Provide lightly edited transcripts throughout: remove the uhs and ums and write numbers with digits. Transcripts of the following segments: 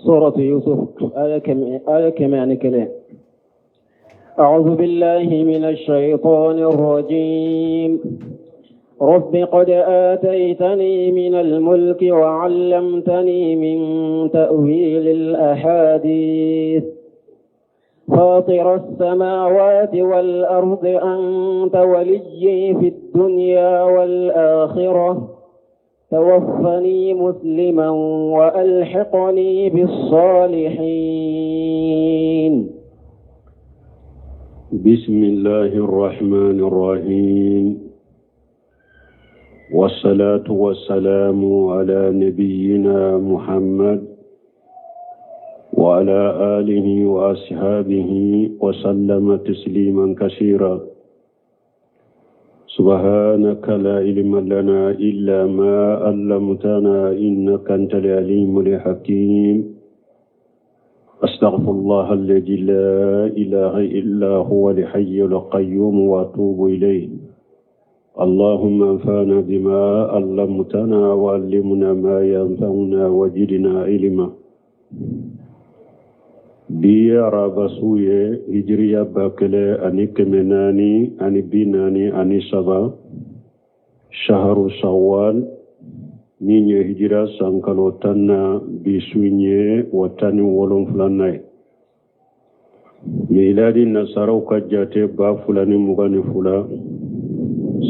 سورة يوسف آية كمان كلام. أعوذ بالله من الشيطان الرجيم. رب قد آتيتني من الملك وعلمتني من تأويل الأحاديث فاطر السماوات والأرض أنت وليي في الدنيا والآخرة توفني مسلما وألحقني بالصالحين. بسم الله الرحمن الرحيم، والصلاة والسلام على نبينا محمد وعلى آله وأصحابه وسلم تسليما كثيرا. سبحانك لا علم لنا إلا ما علمتنا إنك أنت العليم الحكيم. أستغفر الله الذي لا إله إلا هو الحي القيوم وأتوب إليه. اللهم انفعنا بما علمتنا وعلمنا ما ينفعنا وزدنا علما. بيا بسوية هجرية باكلة أني كمناني أني بيناني أني سبا شهر شوال نيني هجرة سانكالو تانا بسويني وتاني ولون فلاناي ميلادي نصارو كجاتي با فلاني مغاني فلا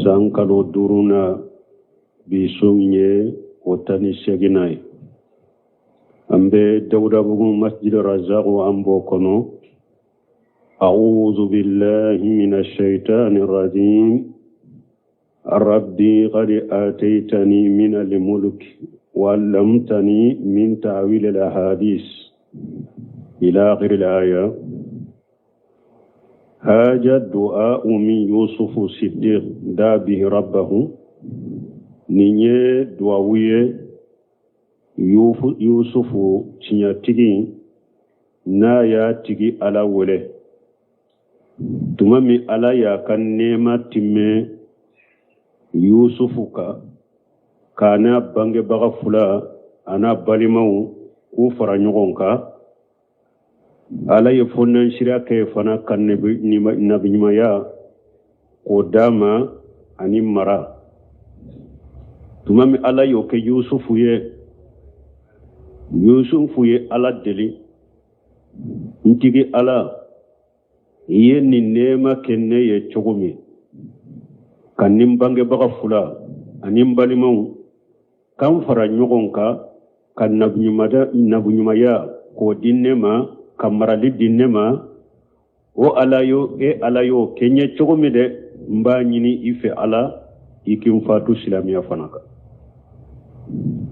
سانكالو دورونا بسويني وتاني سيغناي أمبي داودا بوغو مسجد الرزاق وأمبو كنو. أعوذ بالله من الشيطان الرجيم. ربي قد آتيتني من الملك وعلمتني من تأويل الأحاديث إلى آخر الآية. هذا الدعاء من يوسف الصديق دعا به ربه نيني دعوية yusufu cinya tigi na ya tigi ala wele tuma mi ala ya kan nema timme yusufu kana bange baga fula ana balimaw ku fara ɲɔgɔn ka ala ye fonnan shira ke fana kan nabi ɲumaya ko dama ani mara tuma mi ala yo ke yusufu ye ala deli ntigi ala ye ni nema kenne ye cogo min ka nin bangebaga fula ani balimaw kan fara ɲɔgɔn ka nabuɲumaya k'o di ne ma ka marali di ne ma o ala yo kenye cogo min de n b'a ɲini i fɛ ala i k'i fatu silamiya fana kan.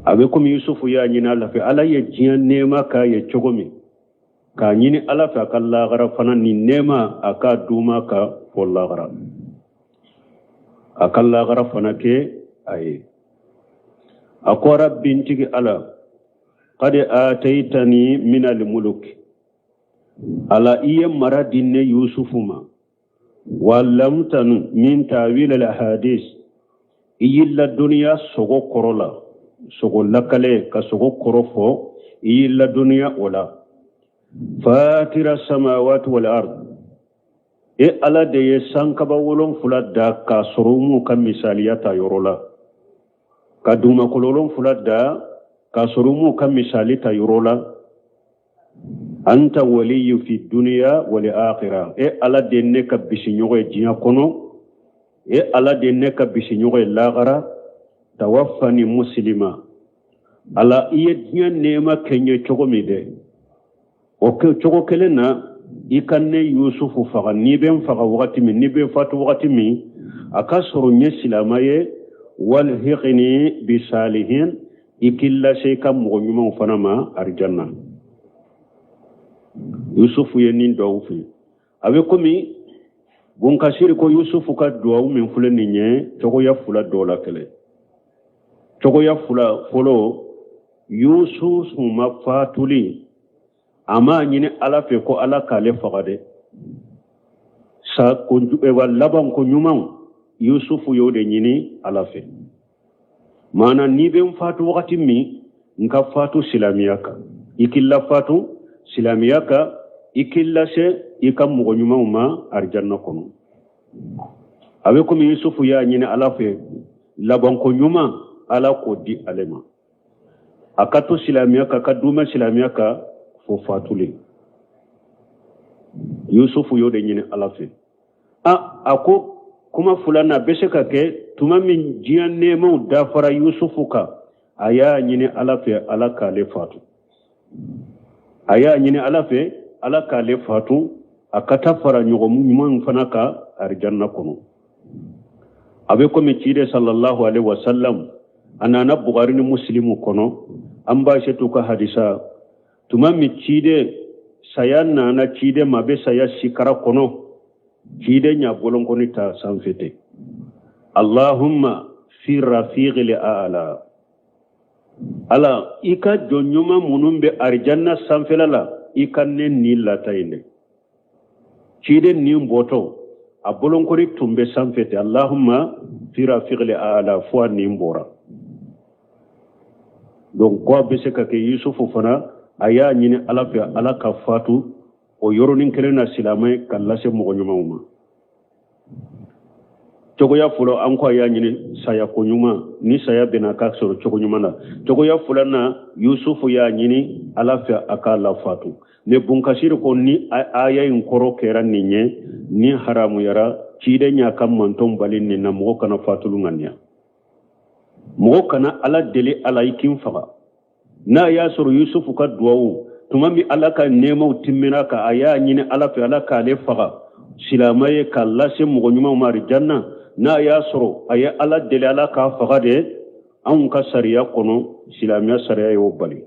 abe komi yusufu ya ɲini ala fɛ ala ye diɲɛ nema k'a ye cogo min k'a ɲini ala fɛ a ka lagara fana ni nema a ka duma ka fɔ lagara a ka lagara fana kɛ a ye. a ko rabbintigi ala qad ataytani min almuluk ala i ye mara di ne yusufu ma wallamtani min tawil alahadis i yilla duniya sogo kɔrɔ la sogo lakale ka sogo kɔrɔ fɔ i yilla duniya o la fatira samawati wal ard e ala de ye sankaba wolonfula da ka sɔrɔ mu ka misaliya ta yɔrɔ la ka dumakolo wolonfula da ka sɔrɔ mu ka misali ta yɔrɔ la anta waliyu fi dunya wal akhirah e ala de ne ka bisiɲɔgɔn ye diɲɛ kɔnɔ e ala de ne ka bisiɲɔgɔn ye lagara tawaffani muslima ala i ye diɲɛ nɛɛma kɛɲɛ cogo min dɛ o cogo kelen na i ka ne yusufu faga n'i bɛ n faga wagati min n'i bɛ fatu wagati min a ka sɔrɔ n ye silama ye walhiqni bisalihin i k'i lase ka mɔgɔ ɲumanw fana ma arijanna. yusufu ye nin duwawu fɛ a bɛ komi bunkasiri ko yusufu ka duwawu min filɛ nin ye cogoya fila dɔ la kɛlɛ. cogoya fila fɔlɔ yusufu ma fatuli a ma ɲini ala fɛ ko ala k'ale faga dɛ laban ko ɲumanw yusufu y'o de ɲini ala fɛ maana n'i bɛ n fatu wagati min n ka fatu silamiya kan ikilla fatu silamiyaka ikilla se ikam mo nyuma ma arjanna kono abe ko yusufu ya nyine ala fe labon ko nyuma ala ko di alema akato silamiyaka kaduma silamiyaka fo fatule yusufu yode nyine ala fe ako kuma fulana beseka ke tuma min jiyan nemo dafara yusufu ka aya nyine ala fe ala kale fatu aya nyine ala fe ala kale fatu akata fara nyugo mun fana ka arjanna kono abe ko mi cide sallallahu alaihi wasallam anana bukhari ni muslimu kono amba shetu ka hadisa tuma mi cide sayanna na cide mabe saya shikara kono cide nya bolon koni ta sanfete allahumma fi rafiqil a'la ala ika jonyuma munumbe arjanna sanfelala ikanne ni latayne cide ni mboto a bolon koni tumbe sanfete allahumma fi rafiqil a'la fo ni mbora donc ko be se ka ke yusufu fana aya nyine ala fe ala ka fatu o yoronin kelena silamay kallase mo nyuma togo ya fulo an ko aya nyine saya ko nyuma ni saya bena ka soro togo nyuma na togo ya fulana yusufu ya nyine ala fe akala fatu ne bunkashir ko ni aya in koro keran ninye ni haramu yara cide nya kam manton balin ni na mo kana fatulu nganya mo kana ala deli ala ikin faga na ya soro yusufu ka duwawu tumami ala ka nemo timmina ka aya nyine ala fe ala ka le faga silamaye kala se mo nyuma mari janna na ya soro aya ala deli ala ka faga de an ka sariya kono silamiya sariya yo bali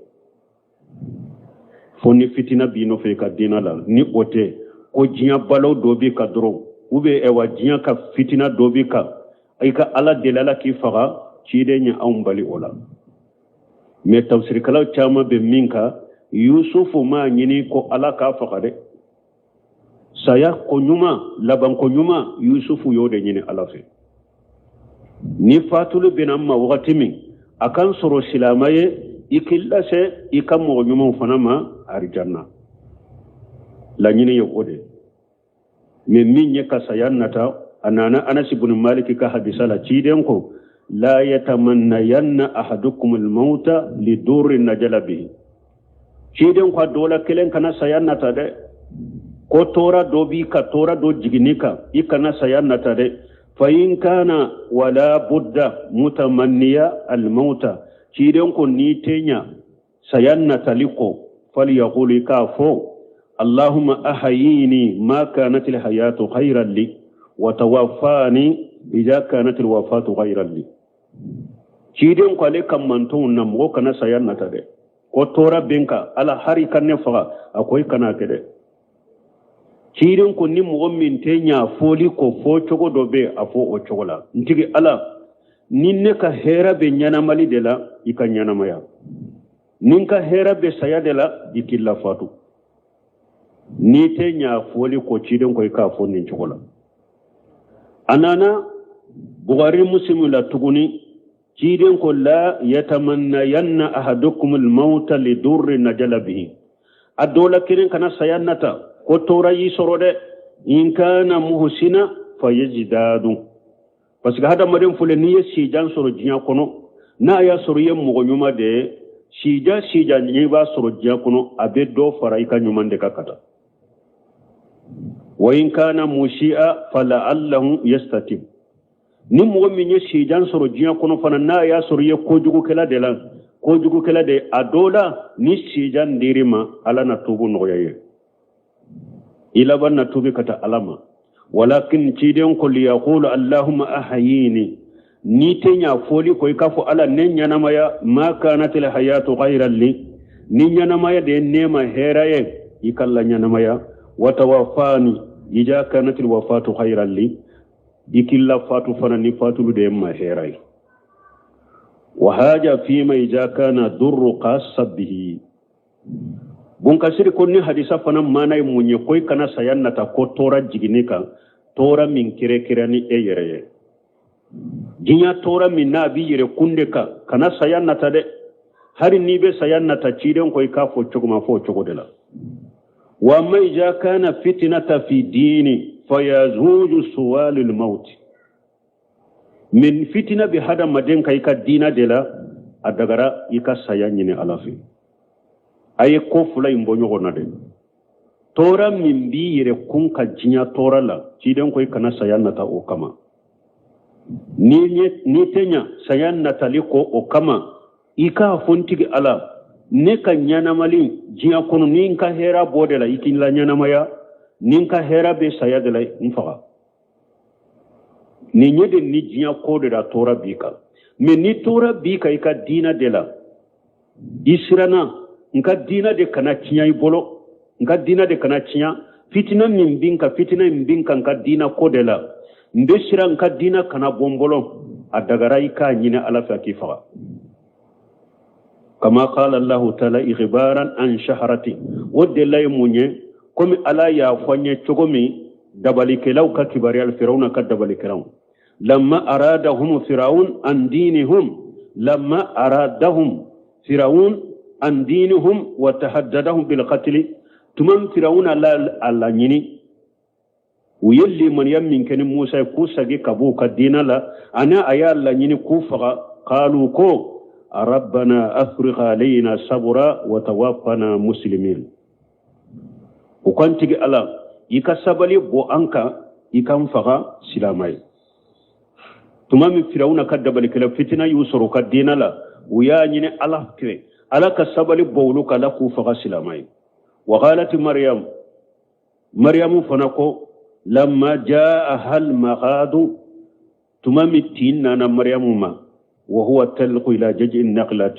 fonni fitina bino fe ka dinala ni ote ko jinya balo dobi ka doro ube ewa jinya ka fitina dobi ka ay ka ala deli ala ki faga cide nya an bali ola me tafsir kala chama be minka yusufu ma nyini ko ala ka fakade saya ko nyuma laban ko nyuma yusufu yode nyini ala fe ni fatulu binamma wakati min akan soro silamaye ikilla se ikam mo nyuma fanama arjanna la nyini yode me minye ka sayannata anana anas ibn malik ka hadisa la ciden ko لا يتمنين أحدكم الموت لدور نجل به شيدن قد دولا كلن كنا سيانا تده ko tora dobi ka tora do jiginika ikana sayanna tade fa in kana wala budda mutamanniya al mauta shiden ko ni tenya sayanna taliko falyaqul kafo allahumma ahyini ma kanat al hayatu khayran li wa tawaffani idza kanat al wafatu khayran li shiden ko le kamantun nam go kana sayanna tade ko tora benka ala hari kanne fa akoy kana kede cirin ko ni mo min tenya foli ko fo chogo dobe afo o chogola ntigi ala ninne ka hera be nyana mali de la ika nyana maya ninka hera be saya de la ikilla fatu ni tenya foli ko cirin ko ka fo nin chogola anana bukhari muslim la tuguni cirin ko la yatamanna yanna ahadukum al maut li durri najala bihi adola kirin kana sayannata ko tora yi sorode in kana muhsina fayajdadu parce que hada maden fule ni si jan soro jinya kono na ya soro yem mo nyuma de si jan ni ba soro jinya kono abe do farai ka nyuma de kakata wa in kana mushi'a fala allahu yastatib ni mo mi ni si jan soro jinya kono fana na ya soro ye ko jugu kala de lan ko jugu kala de adola ni si jan dirima ala na tubu no yaye ila banna tubi kata alama walakin ciden ko li yaqulu allahumma ahyini ni tenya foli ko ikafo ala nenya namaya ma kanat al hayatu ghayran li ni nyanamaya de nema heraye ikalla nyanamaya wa tawaffani ija kanat al wafatu ghayran li ikilla fatu fana ni fatu de ma heraye wa haja fima ija kana durru qasbihi bunkasiri konni hadisa fana manay munye koy kana sayannata ko tora jiginika tora min kire ni eyere jinya tora min nabi yire kunde ka kana sayannata de hari ni be sayannata ciden koy ka fo cogoma fo cogodela wa ma ija kana fitnata fi dini fayazuju suwalul maut min fitna bi hada maden kay ka dina dela adagara ika sayanyine alafi ay ko fulay mbonyo na de tora min bi yere kun ka jinya tora la ciden koy kana sayannata o kama ni tenya sayannata liko o kama ika fontigi ala ne ka ñanamalin jiya kono nin ka hera bodela ikin la ñanamaya nin ka hera be saya de la nfaga ni ñede ni jiya kode da tora bika me ni tora bika ika dina de la isirana nka dina de kana ciya ibolo nka dina de kana ciya fitina min binka nka dina kode la mbe sira nka dina kana bombolo adagara ika ñine ala fa ki faga كما قال الله تعالى إخبارا عن شهرتي ود لا يموني كم ألا يافني تقومي دبلك لو كبار الفرعون كدبلك لهم لما أرادهم فرعون عن دينهم وتهددهم بالقتل تمام فرعون على نيني ويلي من يمين كان موسى كوسا كبوك الدين لا أنا أيال نيني كوفا قالوا كو ربنا أفرغ علينا صبرا وتوفنا مسلمين وكنت على يكسبلي بو أنكا يكنفغا سلامي تمام فرعون كدبل كلا فتنة يسر كدين لا ويا ني الله كري على كسبلي بولو كلا كوفغا سلامي وقالت مريم فنكو لما جاء المغاد تمام تيننا مريم ما وهو تلق إلى جج النقلات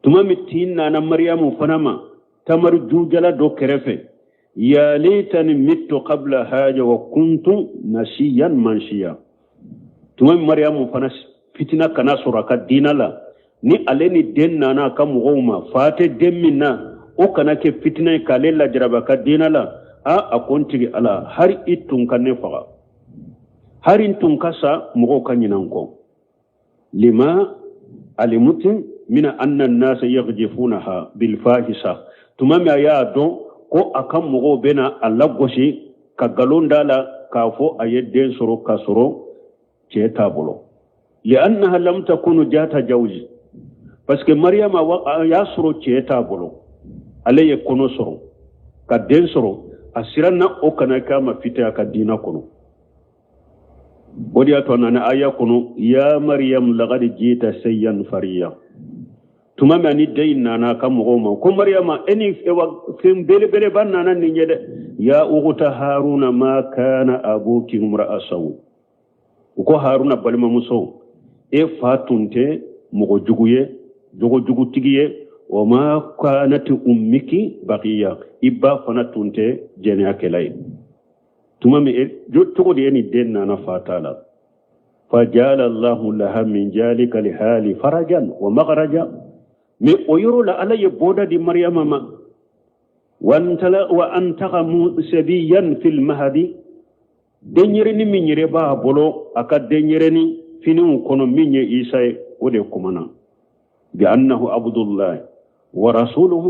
تمام التين أنا مريم فنما تمر جوجلا دو كرفه يا ليتني مت قبل هذا وكنت نسيا منسيا تمام مريم فنس فتنة كنا سورة الدين لا ni aleni den nana kam goma fate demina o kana ke fitna kalela jaraba ka dinala a akonti ala har itun kanne faga harin tun kasa mugo kanyinan ko لما علمت من أن الناس يغجفونها بالفاحشة تمام يا دون كو أكم مغو بنا اللغوشي كغلون دالا كافو أيدين سرو كسرو جيتابولو لأنها لم تكون جات جوزي بس مريم يسرو جيتابولو عليه يكونو سرو كدين سرو أسيرنا أوكنا كاما فيتا كدينا كونو ودي أتوانا آية كنو يا مريم لغد جيت سيا فريا تمام يعني دينا أنا كم غوما كم مريم أني فيم بيل باننا نيجي يا أخت هارون ما كان أبوك امرأ سوء وكو هارون بالما مسو فاتونتي مغو جوجو تيجي وما كانت أمك بقية إبا فنتونتي جنيا كلاي تمام تقول يعني ديننا نفاتالا فجعل الله لها من ذلك لحال فرجا ومخرجا من أيرو لا يبودا دي مريم ما وانتغى سبيا في المهدي دنيرني من يربا بولو أكا دنيرني فينو كونو من يساي ودي كمانا بأنه عبد الله ورسوله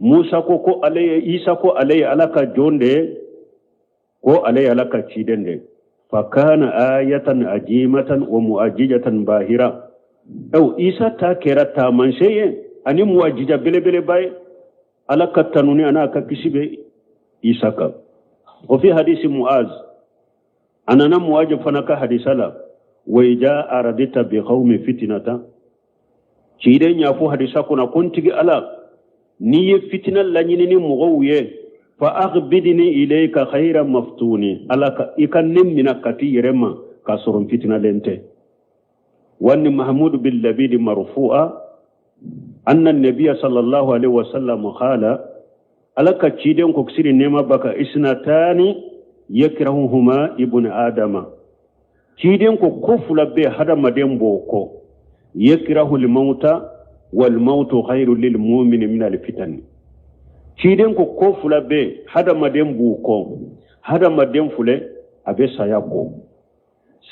موسى كوكو عليه عيسى كو عليه علاكا جون دي ko alai alaka ciden de fakana ayatan ajimatan wa muajjijatan bahira au isa ta kerata mansheye ani muajjija bele bay alaka tanuni ana ka kisibe isa ka wa fi hadisi muaz anana muajjib fanaka hadisala wa ija aradita bi qaumi fitnata ciden ya fu hadisa kuna kuntigi ala ni fitnal lanyini ni mugawiye فأخبدني إليك خيرا مفتوني ألاك إكنم من كثير ما كسر فتنة لنته وأن محمود باللبيد مرفوعا أن النبي صلى الله عليه وسلم قال ألاك تشيدون كسر نما بك إسنتان يكرههما ابن آدم تشيدون كفل به هذا مدين بوكو يكره الموت والموت خير للمؤمن من الفتن ciden ko fula be hada maden bu ko hada maden fule abe saya ko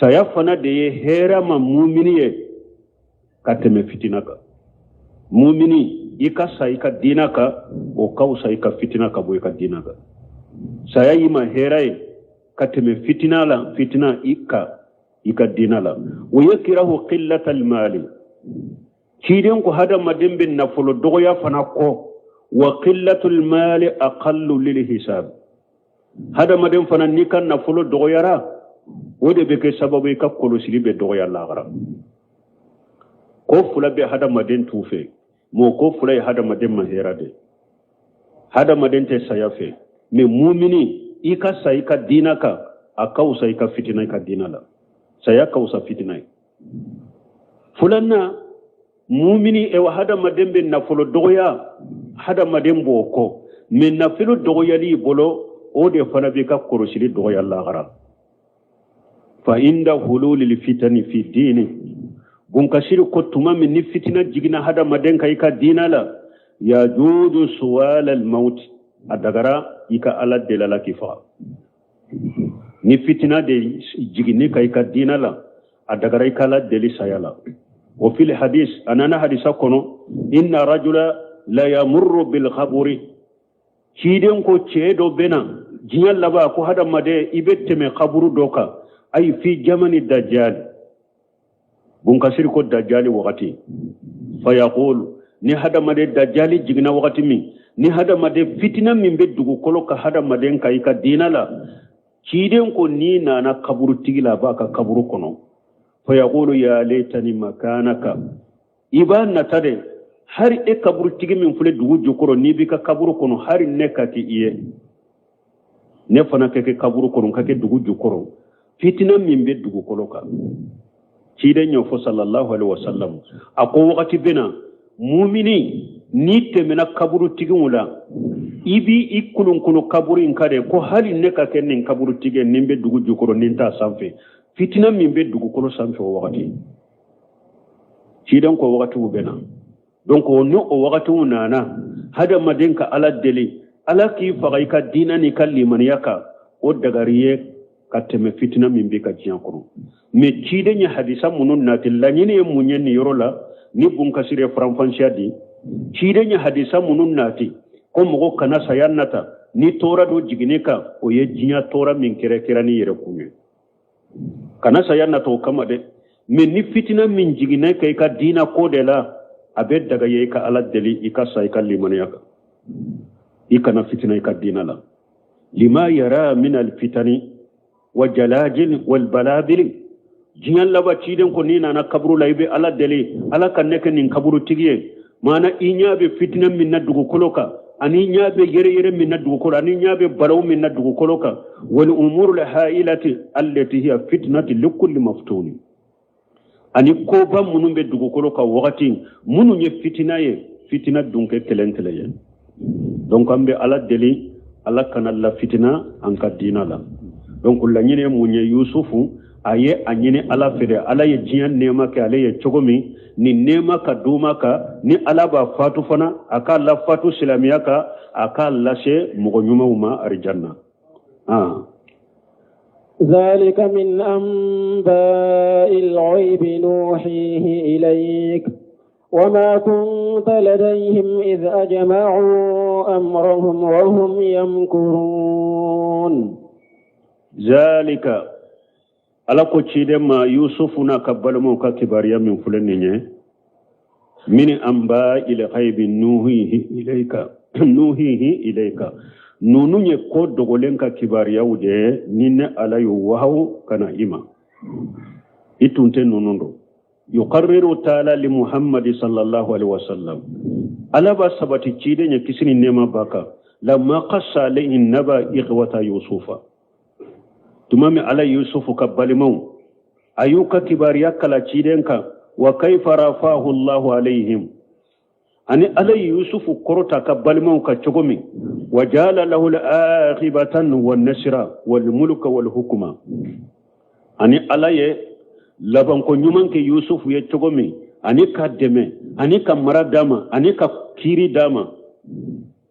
saya fana de hera ma mu'miniye kateme fitina ka mumini ika sa ika dina ka o kausa ika fitina ka bo ika dina ka saya yima heraye kateme fitina ika dina la wa yakrahu qillat al mali kiden ko hada madembin na folo dogoya fana ko wa qillatul mali aqallu lil hisab hada madem fana nikan na folo dogoyara wode be ke sababu ka kolosili be dogoya la gara ko fula be hada maden tufe mo ko fula hada maden mahera de hada maden te sayafe me mumini ika sa ika dina ka akausa ika fitina ka dina la saya kausa fitina fulanna mumini e wa hada maden be na folo dogoya hada maden boko me na filo dogoya li bolo o de fana be ka kolosili dogoya la gara fa inda hululil fitani fi dini bunkashiri ko tuma min ni fitina jigina hada maden kai ka dinala ya judu suwal al maut adagara ika ala delala kifa ni fitina de jigini kai ka dinala adagara ika ala deli sayala wa fil hadith anana hadisa kono inna rajula la yamurru bil khaburi kiden ko cedo bena jinyal laba ko hada made ibette me khaburu doka ay fi jamani dajjal bunkasir ko dajjali wakati fa yaqul ni hada made dajjali jigna wakati min ni hada made fitina min be dugu kolo ka hada made kai ka dinala kiden ko ni nana kaburu tigila ba ka kaburu kono fa yaqulu ya laitani makanaka iban tade har e kaburu tigi min fule dugu jokoro ni bi ka kaburu kono har ne ka ti iye ne fana ke kaburu kono ka ke dugu jokoro fitina min be dugu kolo ka ciden yo fo sallallahu alaihi wasallam ako wakati bena mumini ni temena kaburu tigula ibi ikulun kuno kaburu inkade ko hali ne ka kenin kaburu tige nimbe dugu jukoro ninta sanfe fitina min be dugu kolo sanfe o wakati ciden ko wakati bena donc no o wakati nana hada madenka ala deli ala ki fagai ka dinani kallimani yaka o dagariye kateme fitina min be ka jiyan kono me cide nya hadisa munun natilla nyine munyen ni yorola ni bunkasire franfansia di cide nya hadisa munun nati ko mogo kana sayannata ni tora do jigineka o ye jinya tora min kere ni yere kunye kana sayannata o kama de me ni fitina min jigine kay ka dina ko de la abe daga ye ka ala deli ikasa ikallimani yaka ikana fitina ka dina la lima yara min al fitani wa jalajil wal balabil jiyan laba ciden ko ni na kaburu laybe ala dele ala kanneke nin kaburu tigiye mana inyabe fitna min na dugu koloka ani nyabe yere min na dugu koloka ani nyabe balaw min na dugu koloka wal umur al hailati allati hiya fitnatu likulli maftun ani ko ba munun be dugu koloka wakati munun ye fitina dunke kelentele donc ambe ala dele ala kanalla fitina an ka dina la donc la nyine munye yusufu aye anyine ala fede ala ye jiyan nema ke ala ye chogomi ni nema ka duma ka ni ala ba fatu fana aka la fatu silamiya ka aka lashe mugonyuma uma arjanna ذلك من أنباء الغيب نوحيه إليك وما كنت لديهم إذ أجمعوا أمرهم وهم يمكرون ذلك ala ko cide ma yusufu na kabbalmo ka kibariya min fulanne min amba ila ghaibi nuhihi ilayka nununye ko dogolen ka kibariya wude ninne ala yu wahu kana ima itunte nunundo yuqarriru ta'ala li muhammad sallallahu alaihi wasallam ala ba sabati cide nya kisini nema baka lamma qassa li naba ikhwata yusufa tumami ala yusufu kabbalimau ayuka kibariya kala cidenka wa kayfa rafahu Allahu alaihim ani ala yusufu korota kabbalimau ka chogomi wajala lahu al-akhibatan wan-nasra wal-mulka wal-hukma ani ala ye laban ko nyumanke yusufu ye chogomi ani ka deme ani ka maradama ani ka kiri dama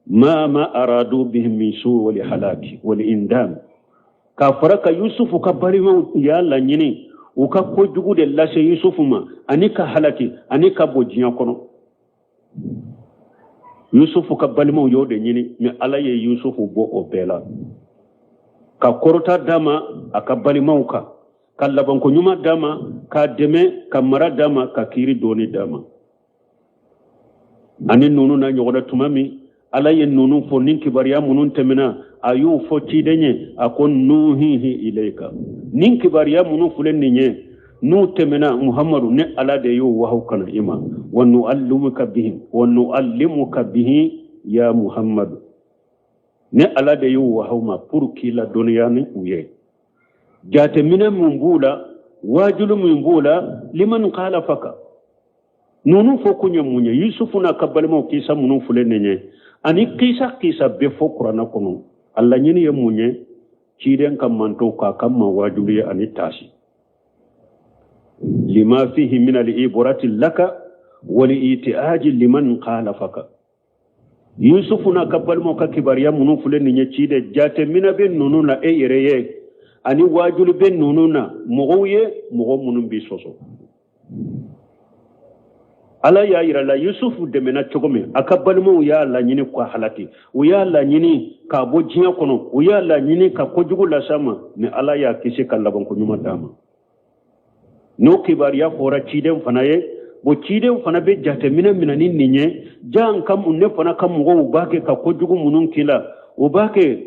ma aradu bihim min su wal halaki wal indam ka faraka yusufu ka bari ma ya Allah nyini u ka ko jugu de lashe yusufu ma ani ka halaki ani ka bojiya kono yusufu ka balimaw yo de ɲini mais ala ye yusufu bɔ o bɛɛ la ka kɔrɔta dama a ka balimaw kan ka labanko ɲuman dama ka dɛmɛ ka mara dama ka kiiri dɔɔni dama ani nunu na ɲɔgɔnna tuma min ala ye nunu fɔ nin kibariya minnu tɛmɛna a y'o fɔ ciden ye a ko nuhihi ilayka nin kibariya minnu filɛ nin ye n'u tɛmɛna muhamadu ne ala de y'o wahaw kana i ma wa nu'allimuka bihi ya muhammadu ne ala de y'o wahaw ma pour k'i la dɔnniya ni u ye jateminɛ min b'u la wajulu min b'u la liman khalafaka nunu fo kun ye mun ye yusufu n'a ka balimaw kisa minnu filɛ nin ye ani kisa bɛɛ fɔ kuranna kɔnɔ a laɲini ye mun ye ciden ka manto k'a ka ma wajulu ye ani taasi lima fihi min al-ibrati laka wa li'tiaji liman khalafaka yusufu n'a ka balimaw ka kibariya minnu filɛ nin ye ciden jateminɛ bɛ nunu na e yɛrɛ ye ani wajulu bɛ nunu na mɔgɔw ye mɔgɔ minnu b'i sɔsɔ ala y'a yira la yusufu dɛmɛna cogo min a ka balimaw y'a laɲini k'a halaki u y'a laɲini k'a bɔ diɲɛ kɔnɔ u y'a laɲini ka kojugu las'a ma mais ala y'a kisi ka labanko ɲuman d'a ma n'o kibariya fɔra ciden fana ye bon ciden fana bɛ jateminɛ minɛ ni nin ye jan ka ne fana ka mɔgɔw b'a kɛ ka kojugu minnu k'i la o b'a kɛ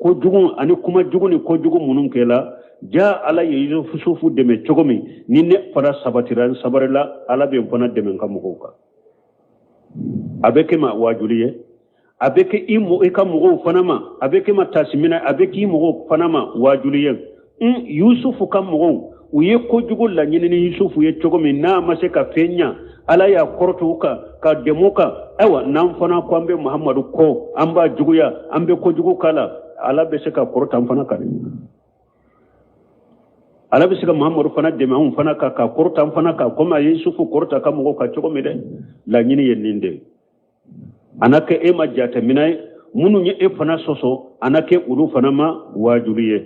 kojugu ani kuma jugu ni kojugu minnu kɛ la ja ala ye yusufu dɛmɛ cogo min ni ne fana sabarila ala bɛ fana dɛmɛ ka mɔgɔw kan a bɛ kɛ ma wajuli ye a bɛ kɛ i ka mɔgɔw fana ma a bɛ kɛ ma tasimina a bɛ k'i mɔgɔw fana ma wajuli ye yusufu ka mɔgɔw u ye kojugu laɲini ni yusufu ye cogo min n'a ma se ka fɛn ɲa ala y'a kɔrɔtɔ u kan ka dɛmɛ u kan ayiwa n'an fana ko an bɛ muhamadu kɔ an b'a juguya an bɛ kojugu k'a la ala bɛ se ka kɔrɔta an fana kan ala bɛ se ka muhamadu fana dɛmɛ anw fana kan ka kɔrɔta an fana kan komi a ye yusufu kɔrɔta ka mɔgɔw kan cogo min dɛ laɲini ye nin de a na kɛ e ma jateminɛ ye minnu ye e fana sɔsɔ a na kɛ olu fana ma wajulu ye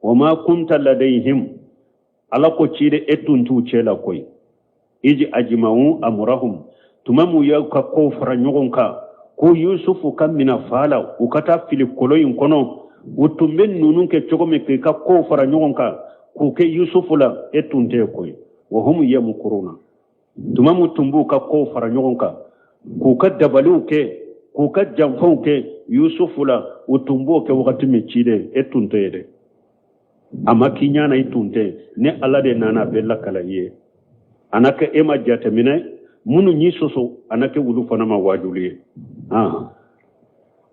wa ma kunta ladayhim ala ko cide e tun t'u cɛ la koyi iji ajma'u amrahum tuma mu y'aw ka kow fara ɲɔgɔn kan ko yusufu ka mina fa la u ka taa fili kolo in kɔnɔ u tun bɛ ninnu kɛ cogo min k'i ka kow fara ɲɔgɔn kan k'u kɛ yusufu la e tun tɛ koyi wa hum yamkuruna tuma mu tun b'u ka kow fara ɲɔgɔn kan k'u ka dabaliw kɛ k'u ka janfaw kɛ yusufu la u tun b'o kɛ wagati min ciden e tun tɛ ye dɛ a ma k'i ɲana i tun tɛ ne ala de nana a bɛ lakala i ye a na kɛ e ma jateminɛ minnu y'i sɔsɔ a na kɛ olu fana ma wajulu ye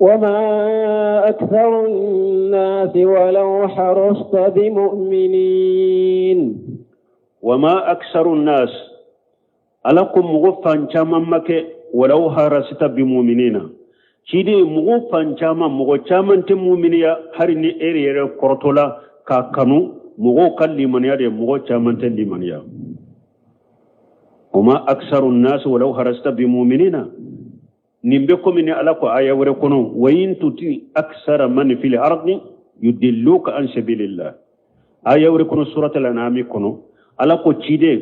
وما أكثر الناس ولو حرصت بمؤمنين وما أكثر الناس ألكم مغفان شاما مكة ولو حرصت بمؤمنين شيدي مغفان شاما مغفان تمؤمنيا هرني إيري كورتولا كاكانو مغفان لمنيا دي مغفان تلمنيا وما أكثر الناس ولو حرصت بمؤمنين نمبكم من ألاكو آية وركونو وإن تطيع أكثر من في الأرض يدلوك عن سبيل الله آية وركونو سورة الأنعام كونو ألاكو تشيدي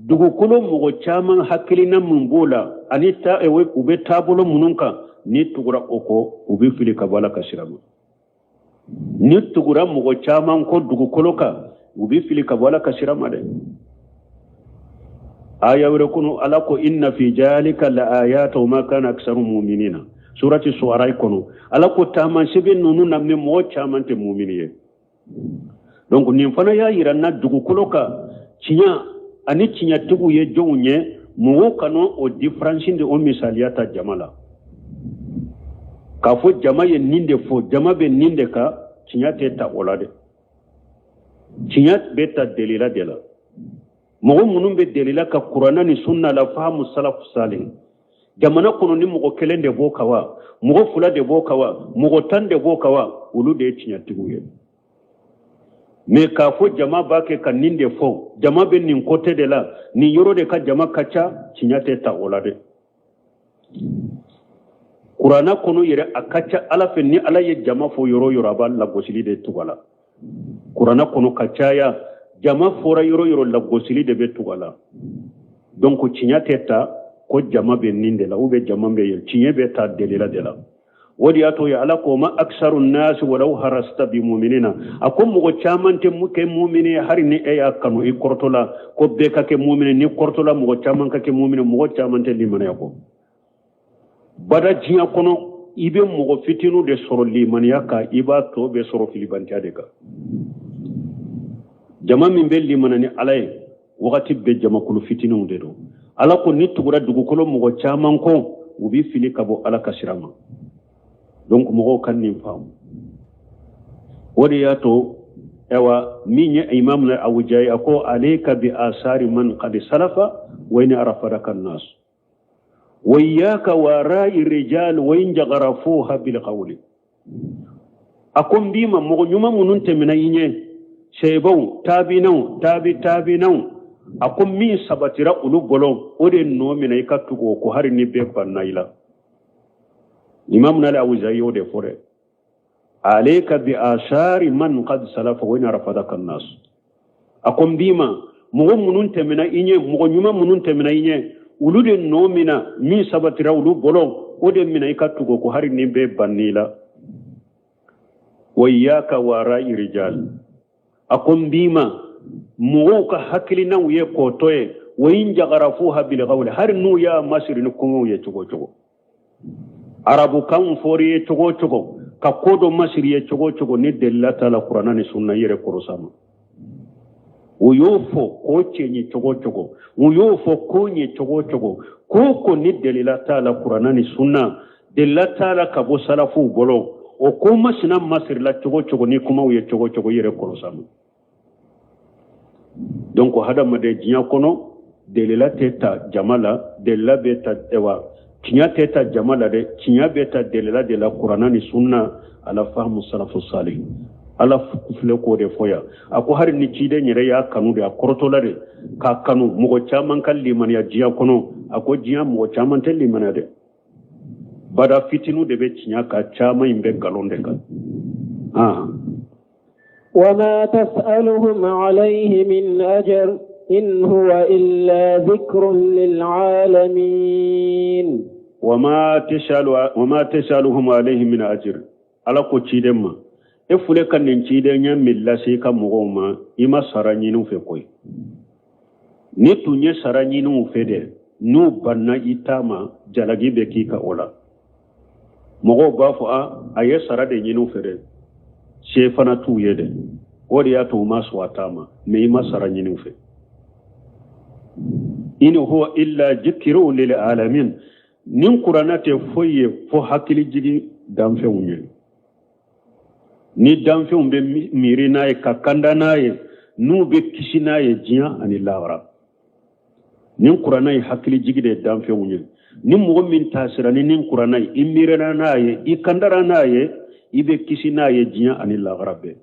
دوغو كلو مغو چامان حكلنا من بولا أني تا ايوه وبي تابولو منونكا ني تغرا اوكو وبي فيلي كبالا كشرام ني تغرا مغو چامان كو دوغو كلو كا وبي فيلي كبالا كشرام دي آية وركونو ألاكو إن في ذلك لآيات وما كان أكثر مؤمنين سورة الشعراء كونو ألاكو تامان سبين نونو نمني مو تامان تمؤمنين donc nin fana y'a yira na dugukolo ka tiɲa ani tiɲa tugu ye jɔnw ye mɔgɔw kana o différence de o misaliya ta jama la k'a fɔ jama ye nin de fɔ jama bɛ nin de kan tiɲa tɛ ta o la dɛ tiɲa bɛ ta delila de la mɔgɔ minnu bɛ delila ka kuranna ni sunna la fahamu salafu salih jamana kɔnɔ ni mɔgɔ kelen de b'o kan wa mɔgɔ fila de b'o kan wa mɔgɔ 10 de b'o kan wa olu de ye tiɲa tigiw ye mais k'a fɔ jama b'a kɛ ka nin de fɔ jama bɛ nin côté de la nin yɔrɔ de ka jama ka ca tiɲa tɛ ta o la dɛ kuranna kɔnɔ yɛrɛ a ka ca ala fɛ ni ala ye jama fɔ yɔrɔ yɔrɔ a b'a lagosili de tugu a la kuranna kɔnɔ ka caya jama fora yoro la gosili de be tugala donc cinya teta ko jama be ninde la ube jama be yel cinye be ta delila de la wodi ato ya ala ko ma aksarun nas walau harasta bi mu'minina akom mo chamante muke mu'mini har ni e yakanu e kortola ko be kake mu'mini ni kortola mo chaman kake mu'mini mo chamante limana yako bada jiya kono ibe mo fitinu de soro limana yaka iba to be soro filibantia de ka jama min be limana ni alay wakati be jama kulu fitinu de do ala ko ni tugura dugu kolo mo chaman ko ubi fili kabo ala kasirama donc mo kan nim fam wodi yato ewa minye imam na awjay ako alayka bi asari man qad salafa wa in arafaka an-nas wa iyyaka wa ra'i rijal wa in jagharafuha bil qawli akom bima mo nyuma munun temina yinye sheybaw tabinaw akom min sabatira ulu bolon ode no mina ikatugo ko hari ni be banayla imam nala awzai ode fore alayka bi ashari man qad salafa wa narafadaka an-nas akom bima mo munun temina inye mo nyuma munun temina inye ulude nomina min sabatira ulu bolon ode mina ikatugo ko hari ni be banila wa iyyaka wa ra'i rijal akom bima mo ka hakilina wiye ko toye wa in jagharafuha bil qawl har nu ya masrin ko ye chogo arabu kan fori chogo ka kodo masiri chogo ni delata la qur'ana ni sunna yere korosama uyofo ko chenyi chogo uyofo ko nye chogo ko ni delata la qur'ana ni sunna delata la kabo salafu bolo o ko masina masiri la chogo ni kuma uye chogo yere korosama donc hada made jinya kono delila teta jamala delila beta ewa kinya teta jamala de kinya beta delila de la qur'ana ni sunna ala fahmu salafu salih ala fule ko de foya ako har ni cide nyere ya kanu de akortolare ka kanu mugo chaman kalli man ya jiya kono ako jiya mugo chaman telli man de bada fitinu de be kinya ka chama imbe galonde ka وما تسألهم عليه من أجر إن هو إلا ذكر للعالمين وما تسألهم عليه من أجر على كتيدما إفلي كان نتيدنا من لاسيكا مغوما إما سرانينو في كوي نتوني سرانينو في ده نو بنا إتاما جلغي بكيكا أولا مغو بافا أيه سرانينو في ده shefana tu yede wodi ya to masu watama me masara nyini fe in huwa illa dhikru lil alamin nin qur'ana te foye fo hakili jigi damfe unye ni damfe umbe miri nae kakanda nae nu be kishi nae jiya ani lawra nin qur'ana hakili jigi de damfe unye ni mo min tasira nin qur'ana imirana nae ikandara nae ibe kisi na ye jiya ani lagrabe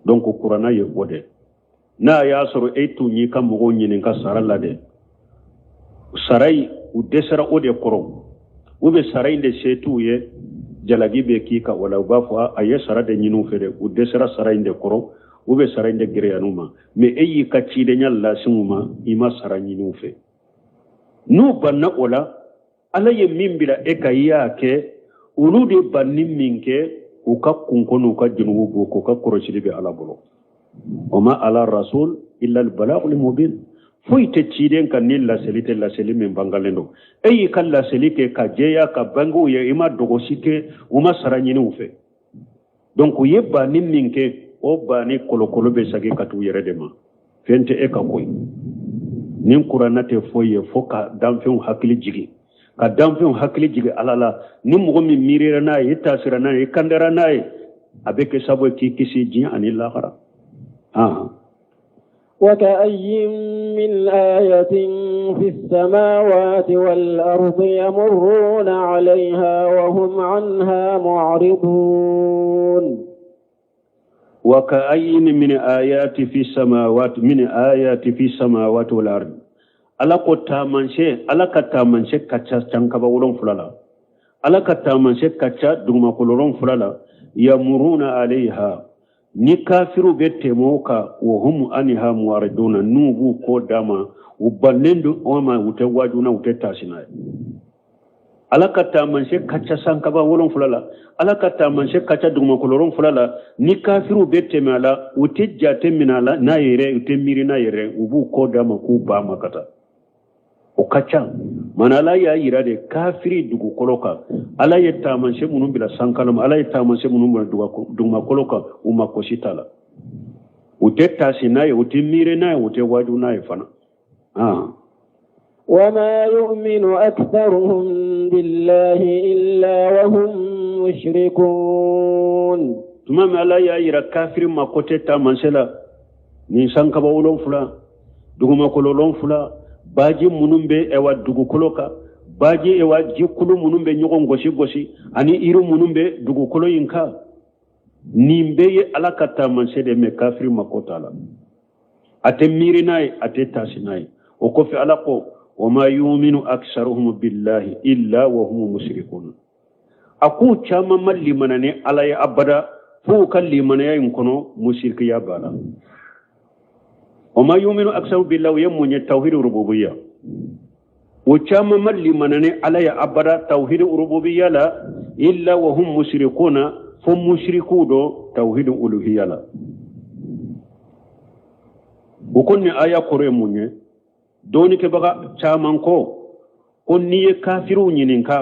donc qur'ana ye wode na ya soro etu ni kam mo nyini ka sarala de sarai u desara ode koro ube sarai de setu ye jalagi be kika wala bafa aye sarade nyinu fere u desara sarai de koro ube sarai de greyanuma me eyi ka ci de nyalla simuma ima sarai nyinu fe nu banna ola ala ye mimbira e kayya ke ulude banni minke uka kunkono ka junubu boko ka koroshili be ala bolo wama ala rasul illa al balagul mubin foite ciden kan ni la selite min bangalendo eyi kan la selike ka jeya ka bangu ye ima dogo sike uma saranyini ufe donc ye banni minke o bani kolokolo be sage katu yere de ma fente e ka koy nin qur'ana te foye foka damfen hakili jigi ka damfen hakili jigi alala ni mugo mi mirira na yi tasira na yi kandara na yi abeke sabo ki kisi jin ani lahara وكأي من آية في السماوات والأرض يمرون عليها وهم عنها معرضون وكأي من آيات في السماوات والأرض ala ko tamanse ala ka tamanse kacha tankaba wolon fulala ala ka tamanse kacha duma koloron fulala yamuruna alaiha ni kafiru be temoka wa hum anha muwariduna nubu ko dama uballendu oma wute wajuna wute tasina alakata manse kacha sankaba wolon fulala alakata manse kacha dugma koloron fulala ni kafiru be temala wute jate minala na yere wute miri na yere ubu ko dama ku ba makata o kacha manala ya yirade kafiri dugu koloka ala yetta manse munum bila sankalam ala yetta manse munum bila dugma koloka uma kositala wute tasina wute miri na wute wajuna fana وما يؤمن أكثرهم بالله إلا وهم مشركون تمام على يا كافر ما كوتتا منسلا نيسان كباولون فلا دوغما كولولون فلا باجي منومبي اوا دوغو كولوكا باجي اوا جيكولو منومبي نيغون غوشي غوشي اني ايرو منومبي دوغو كولو ينكا نيمبي على كتا منسede me kafir ma kotala ate mirinai ate tasinai وكفي علقو وما يؤمن أكثرهم بالله إلا وهم مشركون أكو تشاما ملي منني على أبدا فوق اللي من يمكنه مشرك يا بالا وما يؤمن أكثرهم بالله ويمون التوحيد الربوبية وتشاما ملي منني على أبدا توحيد الربوبية لا إلا وهم مشركون فمشركون توحيد الألوهية لا وكن آية قريموني doni ke baga chaman ko on niye kafiru nyininka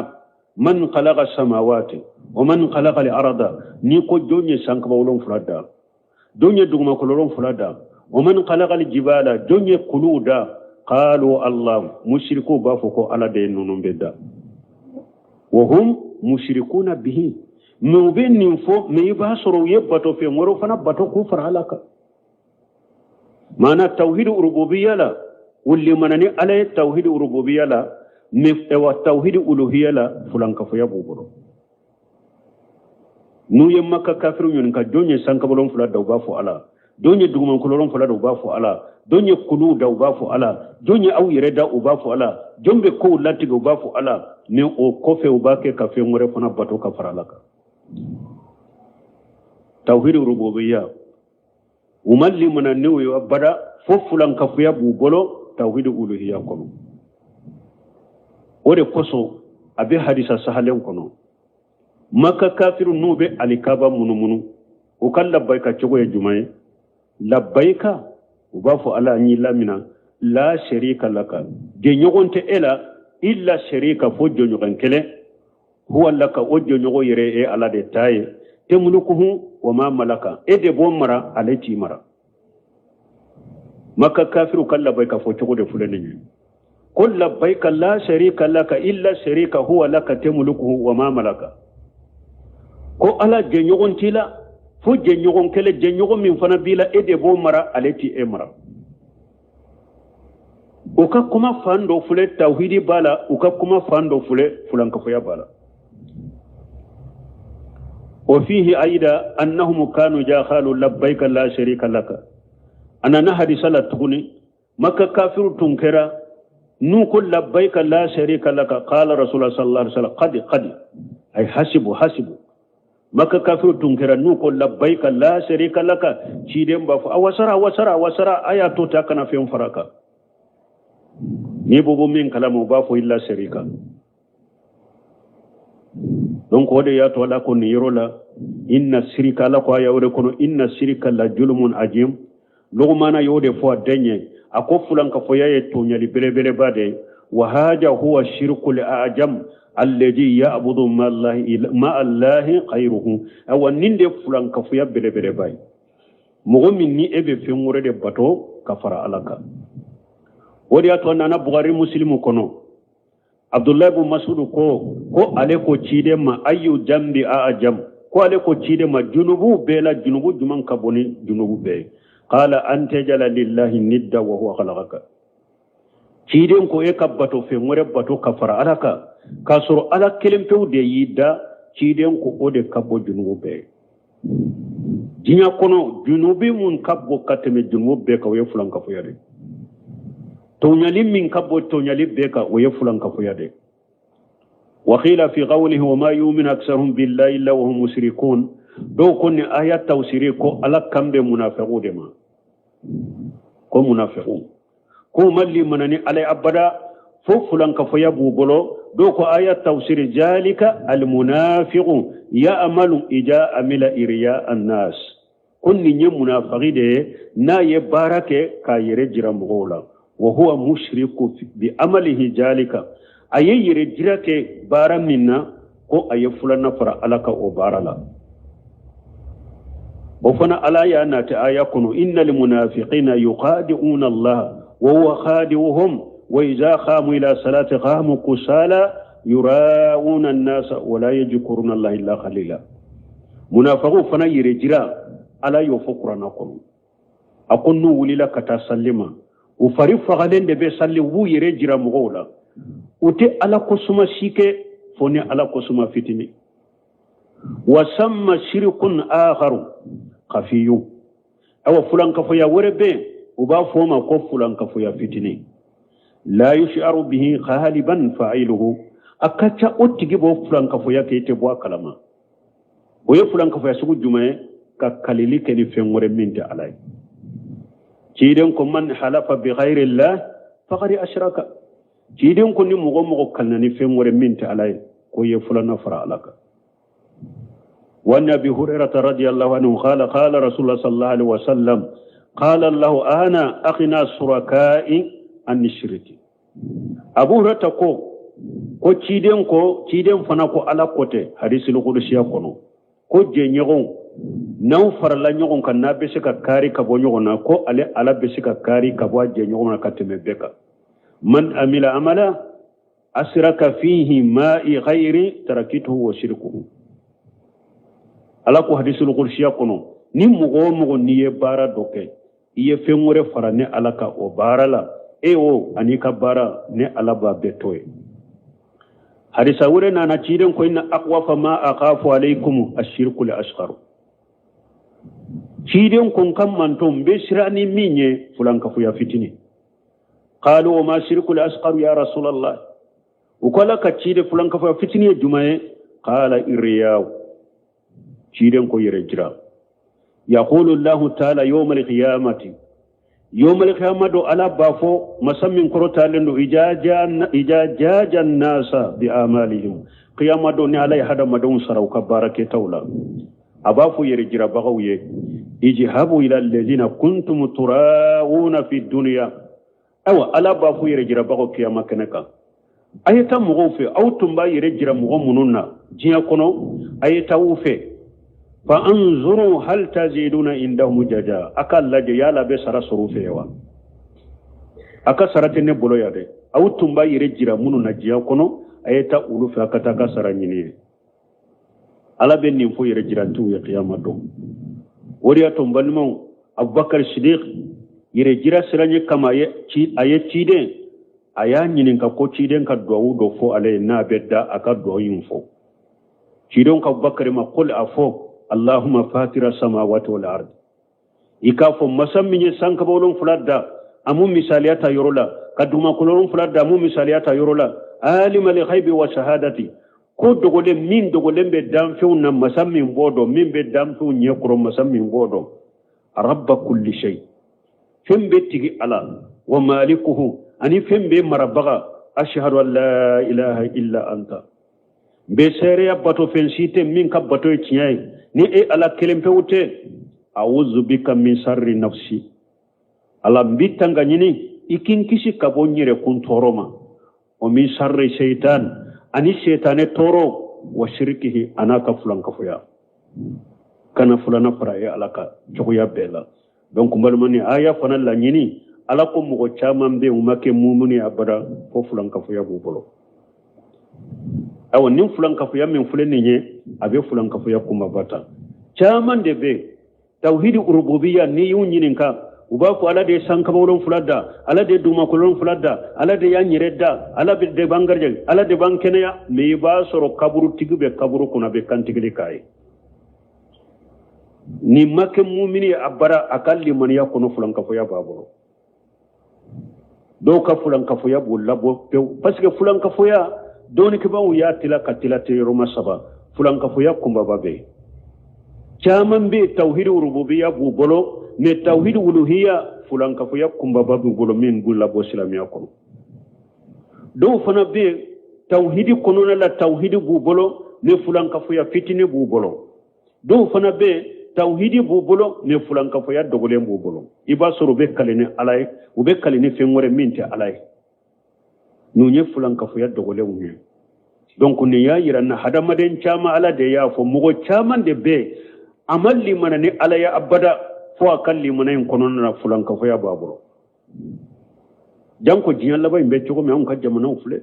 man khalaqa samawati wa man khalaqa al-arda ni ko jonye sanka bawlon fulada jonye duguma ko lolon fulada wa man khalaqa al-jibala jonye kuluda qalu allah mushriku ba foko ala de nunum bedda wa hum mushrikuna bihi mu benin fo me ba soro yebato fe moro fana bato ku faralaka mana tauhid rububiyya la واللي منني على التوحيد الربوبية لا والتوحيد الألوهية لا فلان كفيا بوبرو نو يمك كافر ينكا دوني سانكبلون فلا دوبافو على دوني دوغمان كلورون فلا دوبافو على دوني كلو دوبافو على دوني أو يردا وبافو على جنب كو لاتي دوبافو على ني او كوفي وباكي كافي موري فنا باتو كفرالك توحيد الربوبية ومالي منني ويبدا فلان كفيا بوبرو توحيد الألوهية كنو ودي قصو أبي حديثة سهلين كنو مكا كافر نوبي عليكابا منو منو وكان لبايكا چوغو يجمعي لبايكا وبافو على أني لامنا لا شريك لك جنيغون تئلا إلا شريك فو جنيغن كله هو لك وجنيغو يري على دي تاي تملكه وما ملكا إدي بومرا علي تيمرا مكة كافر كل لبيك فوتشغل فلانين كل لبيك لا شريك لك إلا شريك هو لك تملكه وما ملك كو على جنيغون تيلا فو جنيغون كلا جنيغون من فنبيلا إدي بومرا عليتي إمرا وكا كما فاندو فلي توحيدي بالا وكا كما فاندو فلي فلان كفيا بالا وفيه أيضا أنهم كانوا جاخالوا لبيك لا شريك لك أنا نهدي صلاة تغني مكة كافر تنكرا نقول لبيك لا شريك لك قال رسول الله صلى الله عليه وسلم قد أي حسبوا مكة كافر تنكرا نقول لبيك لا شريك لك شيدم بافو وسرا آياتو تاكنا فيهم فراكا نيبو من كلام بافو إلا شريكا donc wode ya to la ko ni yorola inna shirika la ko ya wode kono inna shirika la julmun ajim lugmana yode fo denye ako fulan ka fo yaye to nyali bele bade wa haja huwa shirkul ajam alladhi ya'budu ma allahi khayruhu aw ninde fulan ka fo ya bele bay mo min ni ebe fe ngore de bato kafara alaka wode ya to nana bukhari muslimu kono Abdullah ibn Mas'ud ko ale ko cide ma ayu jambi ajam ko ale ko cide ma junubu bela junubu juman kaboni junubu be qala anta jala lillahi nidda wa huwa khalaqaka cide ko e kabbato fe ngore bato kafara alaka kasoro ala kelempew de yidda cide ko ode kabbo junubu be jinya kono junubi mun kabbo kateme junubu be ka we fulan ka fo yade تونيالي من كبو تونيالي بيكا ويفلان كفيادي وقيل في قوله وما يؤمن أكثرهم بالله إلا وهم مشركون do konni ayat tawsiri ko ala kambe munafiqu de ma ko munafiqu ko malli manani alai abada fo fulan ka foya bubolo do ko ayat tawsiri zalika al munafiqu ya'malu ija amila iriya an-nas konni nye munafiqi de na ye barake ka yere jira mugola wa huwa mushriku bi amalihi zalika aye yere jira ke bara minna ko aye fulana fara alaka o barala وفنا على أن آيكم إن المنافقين يخادعون الله وهو خادعهم وإذا قاموا إلى صلاة قاموا كسالى يراءون الناس ولا يذكرون الله إلا قليلا منافقون فنا يرجرا على يفكرنكم أقول ولي لك تسلما وفريق فغلين دبي سلي وو يرجرا مغولا وتي على قسم شيكي فني على قسم فتني وسمى شرك آخر خفي أو فلان كفيا وربي وبا فوما كف فلان كفيا فتني لا يشعر به غالبا فاعله أكتا أتجيبه فلان كفيا كي تبوا كلامه ويا فلان كفيا سوق جمعة ككليلي كني فين ورمين تعالى كيدن كمان حلف بغير الله فقد أشرك كيدن كني مغمغ كلني فين ورمين تعالى كوي فلان فرع لك وأن أبي هريرة رضي الله عنه قال رسول الله صلى الله عليه وسلم قال الله أنا أغنى الشركاء عن الشرك أبو هريرة ko ciden fana ko ala kote hadisi lukudusi ya kono ko je nyogon naw farala nyogon kan na bese ka kari ka bo nyogon na ko ale ala bese ka kari ka bo je nyogon ka teme beka man amila amala asraka fihi ma'i ghairi tarakituhu wa shirkuhu ala ko hadisul qudsiya kono ni mugo ni ye bara doke iye fengore fara ne ala ka o bara la o anika bara ne ala ba betoy hadisa wure na ciden ko inna aqwafa ma aqafu alaykum ashirku li ashqar ciden kon kam mantom be sirani minye fulanka fu ya fitini qalu ma shirku li ashqar ya rasulullah ukola ka cide fulanka fu ya fitini jumaye qala iriyaw ciden ko yere jira yaqulu allah ta'ala yawm al-qiyamati يوم القيامة على بافو مسمين كروتا لندو إجاجا الناس بأعمالهم قيامة دوني علي هذا مدون سروا كبارك تولا أبافو يرجر بغوية اجهبوا إلى الذين كنتم تراؤون في الدنيا أو على بافو يرجر بغو قيامة كنكا أيتا مغوفي أو تنبا يرجر مغموننا جيكونو أيتا وفي فانظروا هل تزيدون عندهم جزاء اكل لجيالا بسرا صروفيوا aka sarate ne bolo ya de aw tumba yire jira munu na jiya kono ayeta ulu fa kata ka saranyini ala ben nim fo yire jira tu ya qiyamado woriya to balmo abubakar siddiq yire jira saranye kama ye ci ayeti de aya nyinin ka ko ci den ka do fo ale na bedda aka do yin fo ci don ka abubakar ma qul afo اللهم فاتر السماوات والارض يكافو مسمي سانك بولون فلادا امو مثاليات يرولا كدوما كلون فلادا امو مثاليات يرولا عالم الغيب والشهاده ko dogole min dogole be damfew na masami bodo min be damfew nyekro masami bodo rabba kulli shay fembe tigi ala wa malikuhu ani fembe marabaga ashhadu an la ilaha illa anta be sere bato fensite min ka bato tinyai ni ala kelempe wute a'udhu bika min sharri nafsi ala mbitanga nyini ikinkisi kabonyire kuntoroma o min sharri shaytan ani shaytane toro wa shirkihi anaka fulan kafuya kana fulana fara alaka chokuya bela donc mbalmani aya fana la nyini ala ko mo chama mbe umake mumuni abada ko fulan kafuya bubolo aw nin fulan kafuya min fulani nye abe fulan kafuya kuma bata chaman de be tauhid rububiyya ni yun yininka uba ko ala de sanka bawlon fulada ala de duma kolon fulada ala de yanyiredda ala de bangarje ala de bankenya me ba soro kaburu tigube kaburu kuna be kantigili kai ni make mu'mini abara akalli man yakuno fulan kafuya baburo do ka fulan kafuya bulla bo parce que fulan kafuya doni ke bawu ya tila katila te roma saba fulan kafuya kumba babe caman be tawhid rububiyya bu bolo me tawhid uluhiyya fulan ka fuya kumba babu bolo min bulla bo silamiya ko do fana be tawhid kono la tawhid bu bolo me fulan ka fuya fitine bu bolo do fana be tawhid bu bolo me fulan ka fuya dogole bu bolo iba soro be kalene alay u be kalene fengore minte alay nu nye fulan ka fuya dogole wu donc ne ya yira na hadamaden chama ala de ya fo mugo chaman de be amalli mana ni ala ya abada fo akalli mana en konon na fulan ka fuya baburo janko jiyan laba imbe choko me on ka jamana ufle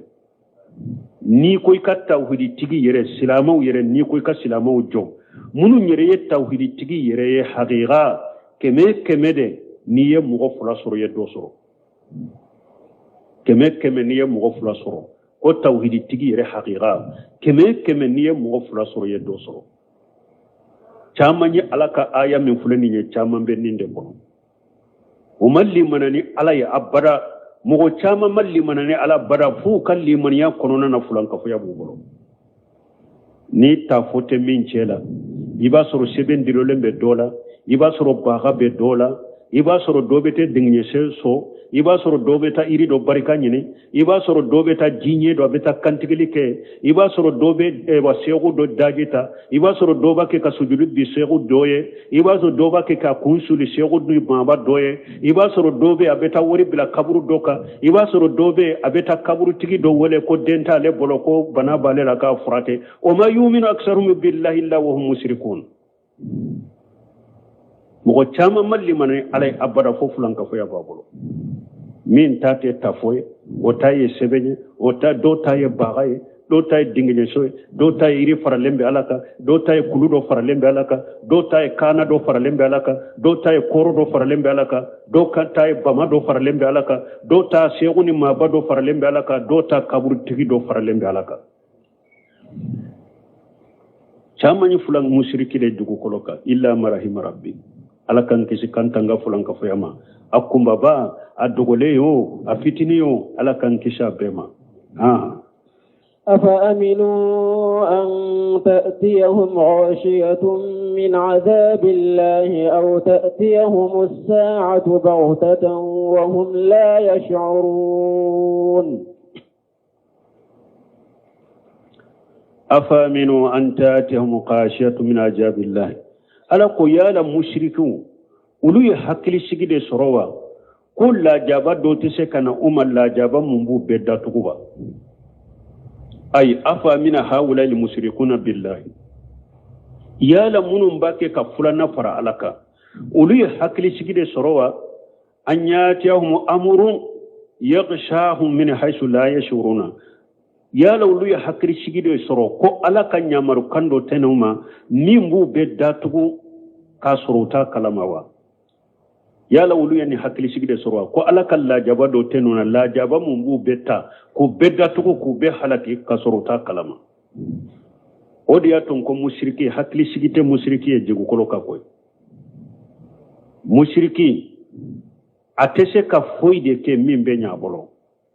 ni koy ka tawhidi tigi yere silamaw yere ni koy ka silamaw jo munu yere ye tawhidi tigi yere ye haqiqa keme de ni ye mugo fula soro ye do soro keme ni ye mugo fula soro ko tawhidi tigi yere haqiqa keme ni ye mugo fula soro ye do soro chama ni alaka aya min fulani ye chama be ninde kono o malli manani ala ya abada mugo chama malli manani ala bada fu kalli man ya kono na fulan ka fu ya bubolo ni ta fote min chela iba soro seben dirolembe dola iba soro baga be dola iba soro dobete dingne so iba soro dobeta iri do barika nyini iba soro dobeta jinye do beta kantigili ke iba soro dobe wa sego do dagita iba soro doba ke ka sujudu bi sego doye iba soro doba ke ka kunsuli sego du baba doye iba soro dobe abeta wori bila kaburu doka iba soro dobe abeta kaburu tigi do wole ko denta le boloko bana bale la ka furate o ma yuminu aksarum billahi illa wa hum mushrikun mo chama malli manay alay abada fofulan ka foya babolo min tate tafoye o taye sebenye o ta do taye bagaye do taye dingne soy do taye iri faralembe alaka do taye kuludo faralembe alaka do taye kana do faralembe alaka do taye koro do faralembe alaka do kan taye bama do faralembe alaka do ta seguni maba do faralembe alaka do ta kaburu tigi do faralembe alaka chamani fulan mushriki de dugu koloka illa marahim rabbi alakan kisi kantanga fulan ka foyama akumba ba adogole yo afitini yo alakan kisha bema أفأمنوا أن تأتيهم عاشية من عذاب الله أو تأتيهم الساعة بغتة وهم لا يشعرون أفأمنوا أن تأتيهم عاشية من عذاب الله ألا قيالا مشركون ولو يحكي سيدي سروا كل لا جابا دوتي كان لا جابا منبو بدا تقوبا أي أفأمن هؤلاء المشركون بالله يالا منهم باكي كفلنا فرا لك ولو يحكي سيدي سروا أن يأتيهم أمر يغشاهم من حيث لا يشعرون yala ulu ya hakiri sigide soro ko ala ka nyamaru kando tenuma nimbu bedda tugu ka sorota kalamawa yala ulu ya ni hakiri sigide soro ko ala ka lajaba do tenuna lajaba mumbu betta ko bedda tugu ko be halaki ka sorota kalama odiya ton ko mushriki hakiri sigite mushriki e jegu koloka koy mushriki atese ka foide ke mimbe nyabolo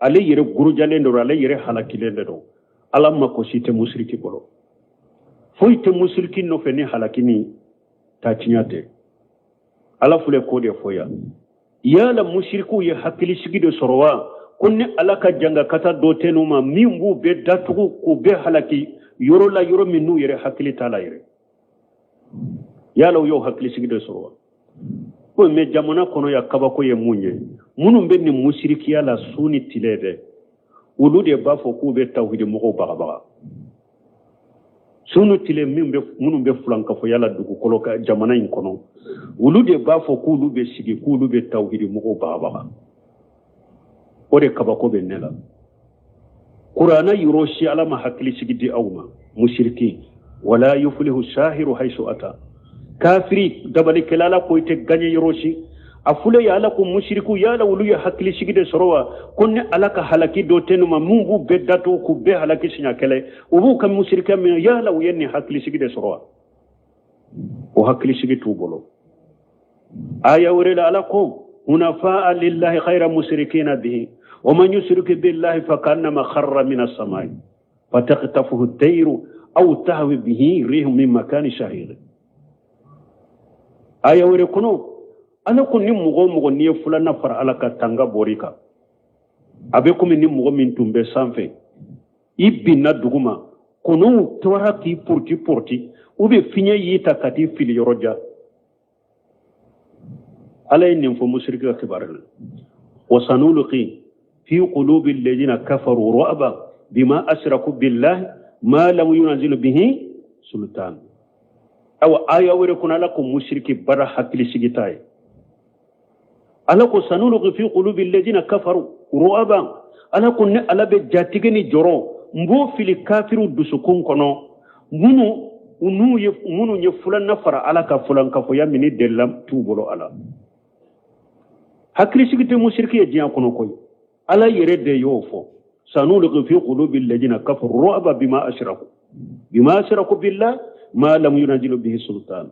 ale yere gurujale ndo ale yere halakile ndo ala mako site musriki bolo foite musriki no feni halakini tachinyate ala fule kode foya yala mushriku ye hakili sigido sorwa kunne ala ka janga kata do tenuma mimbu be datugo ko be halaki yoro la yoro minu yere hakili tala yere yala yo hakili sigido sorwa ko me jamana kono ya kabako ye munye munum benni mushriki yala suni tilede ulude bafo ku be tawhid mo baga sunu tile munum be fulanka fo yala dugu koloka jamana in kono ulude bafo ku lube sigi ku lube tawhid mo baga ode kabako be nela qur'ana yuroshi ala ma hakli sigidi awma mushriki wala yuflihu shahiru haythu ata kafiri dabali kelala ko ite ganye yuroshi afule ya ala ko mushriku ya la wulu ya hakli sigide sorowa konne alaka halaki do tenuma mungu beddato ku be halaki sinya kele ubu kam mushrika min ya la yenni hakli sigide sorowa o hakli sigitu bolo aya wurela ala ko hunafa lillahi khayra mushrikina bihi ومن يشرك بالله فكانما خر من السماء فتخطفه الطير او تهوي به ريح من مكان شهير aya wore kono ala ko ni mugo ni fulana fara ala ka tanga borika abe ko ni mugo min tumbe sanfe ibina duguma kono tawara ki porti ube finya yita kati fili yoroja ala yin fo mushrika kibaran wa sanulqi fi qulubi alladhina kafaru ru'ba bima ashraku billahi ma lam yunzilu bihi sultan aw aya wore kuna la ko mushriki bara hakli sigitay ala ko sanulqi fi qulubi alladhina kafaru ru'ba ala ko ne ala be jatigeni joro mbo fili kafiru dusukun kono munu ye fulan nafara ala ka fulan ka fo yamini delam tubolo ala hakli sigite mushriki ye jiyan kono koy ala yere de yofo sanulqi fi qulubi alladhina kafaru ru'ba bima ashraku billah ma lam yunzilu bihi sultan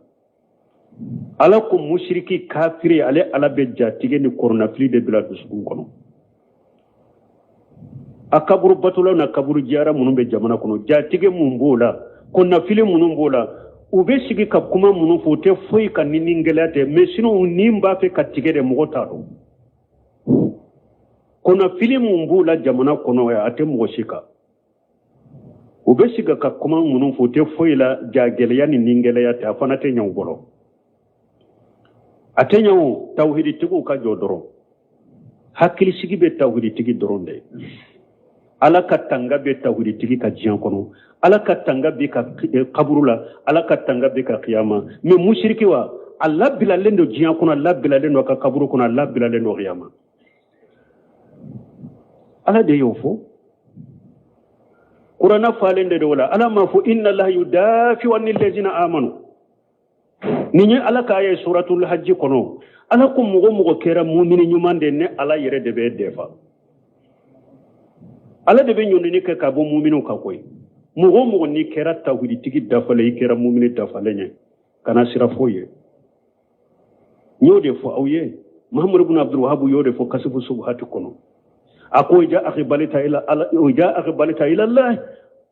ala ko mushriki kafiri ale ala be jatigeni korona fili de bila dusukun kono akaburu batula na kaburu jara munun be jamana kono jatige mun bola ko na fili munun bola ube sigi ka kuma munun fote foi kan ningelate mais sinon nimba fe katige de mogota do ko na fili mun bola jamana kono ya ate mo shika ube siga ka kuma munun fote foi la jagele ya ningelate afana te nyaw bolo ate nyaw tawhidi tigu ka jodoro hakili sigi be tawhidi tigi doronde ala ka tanga be tawhidi tigi ka jiyan kono ala ka tanga be ka kaburula ala ka tanga be ka qiyama me mushriki wa alla bilalen do jiyan kono alla bilalen do ka kaburu kono alla bilalen do qiyama ala de yofo qur'ana falende do wala ala ma fu inna allaha yudafi anil ladina amanu ninye ala ka ay suratul hajj kono ala ko mugo kera mu'mini nyumande ne ala yere de be defa ala de be nyoni ka bo mu'minu ka koy mugo ni kera tawhidi tigi dafale kera mu'mini dafale nye kana sira foye nyode fo awye muhammad ibn abdul wahhab yode fo kasifu subhati kono ako ja akhbalita ila allah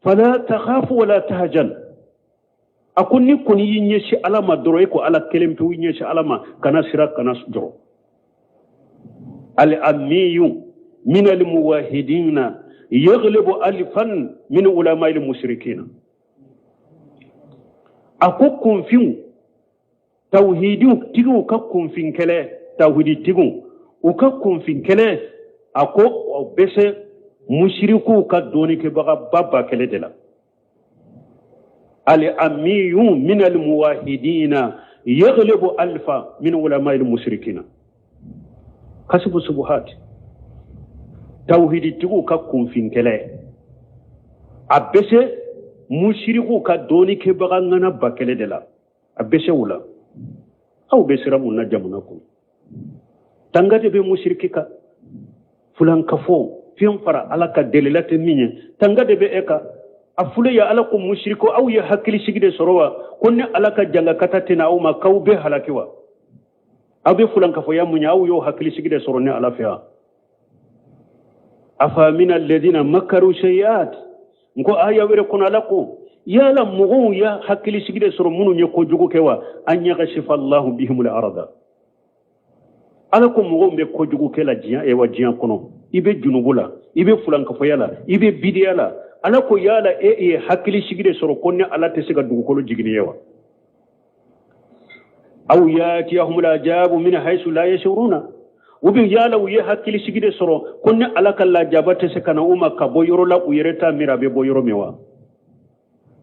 fala takhafu wala tahzan akuni kuni yinye shi alama doro ko ala kelemtu yinye shi alama kana sira kana doro al ammiyu min al muwahhidina يغلب ألفا من علماء المشركين أكوكم فيو توحيدو تيغو كاكم فين كلا توحيدي تيغو وكاكم فين كلا أكو بس مشركو كدوني كبغا بابا كلا دلا الأمي من الموحدين يغلب ألفا من علماء المشركين كسب سبحات tawhidi tigu ka kunfin kele abese mushriku ka doni ke bagangana bakele dela abese wula aw besira munna jamuna ko tangate be mushriki ka fulan kafo fion fara alaka delilate minye tangate be eka afule ya alako mushriko aw ya hakili shigide sorowa konne alaka janga katatina aw ma kawbe halakiwa abe fulan kafo ya munya aw yo hakili shigide sorone alafiya أفامن الذين مكروا سيئات نكو آية ويركون لكم يا لمغو يا حكي سيدي سرمون يكو جوكو كوا أن يغشف الله بهم الأرض ألكم مغو مكو جوكو كلا جيان إيوا جيان كنو إبه جنوبولا إبه فلان كفيالا إبه بيديالا ألكو يالا إيه حكي سيدي سرقوني ألا تسيقى دوكولو جيجني يوا أو ياتيهم العذاب من حيث لا يشعرون ubi yala uye hakili sigide soro konne alaka la jabate se kana uma ka boyoro la uyereta mirabe boyoro mewa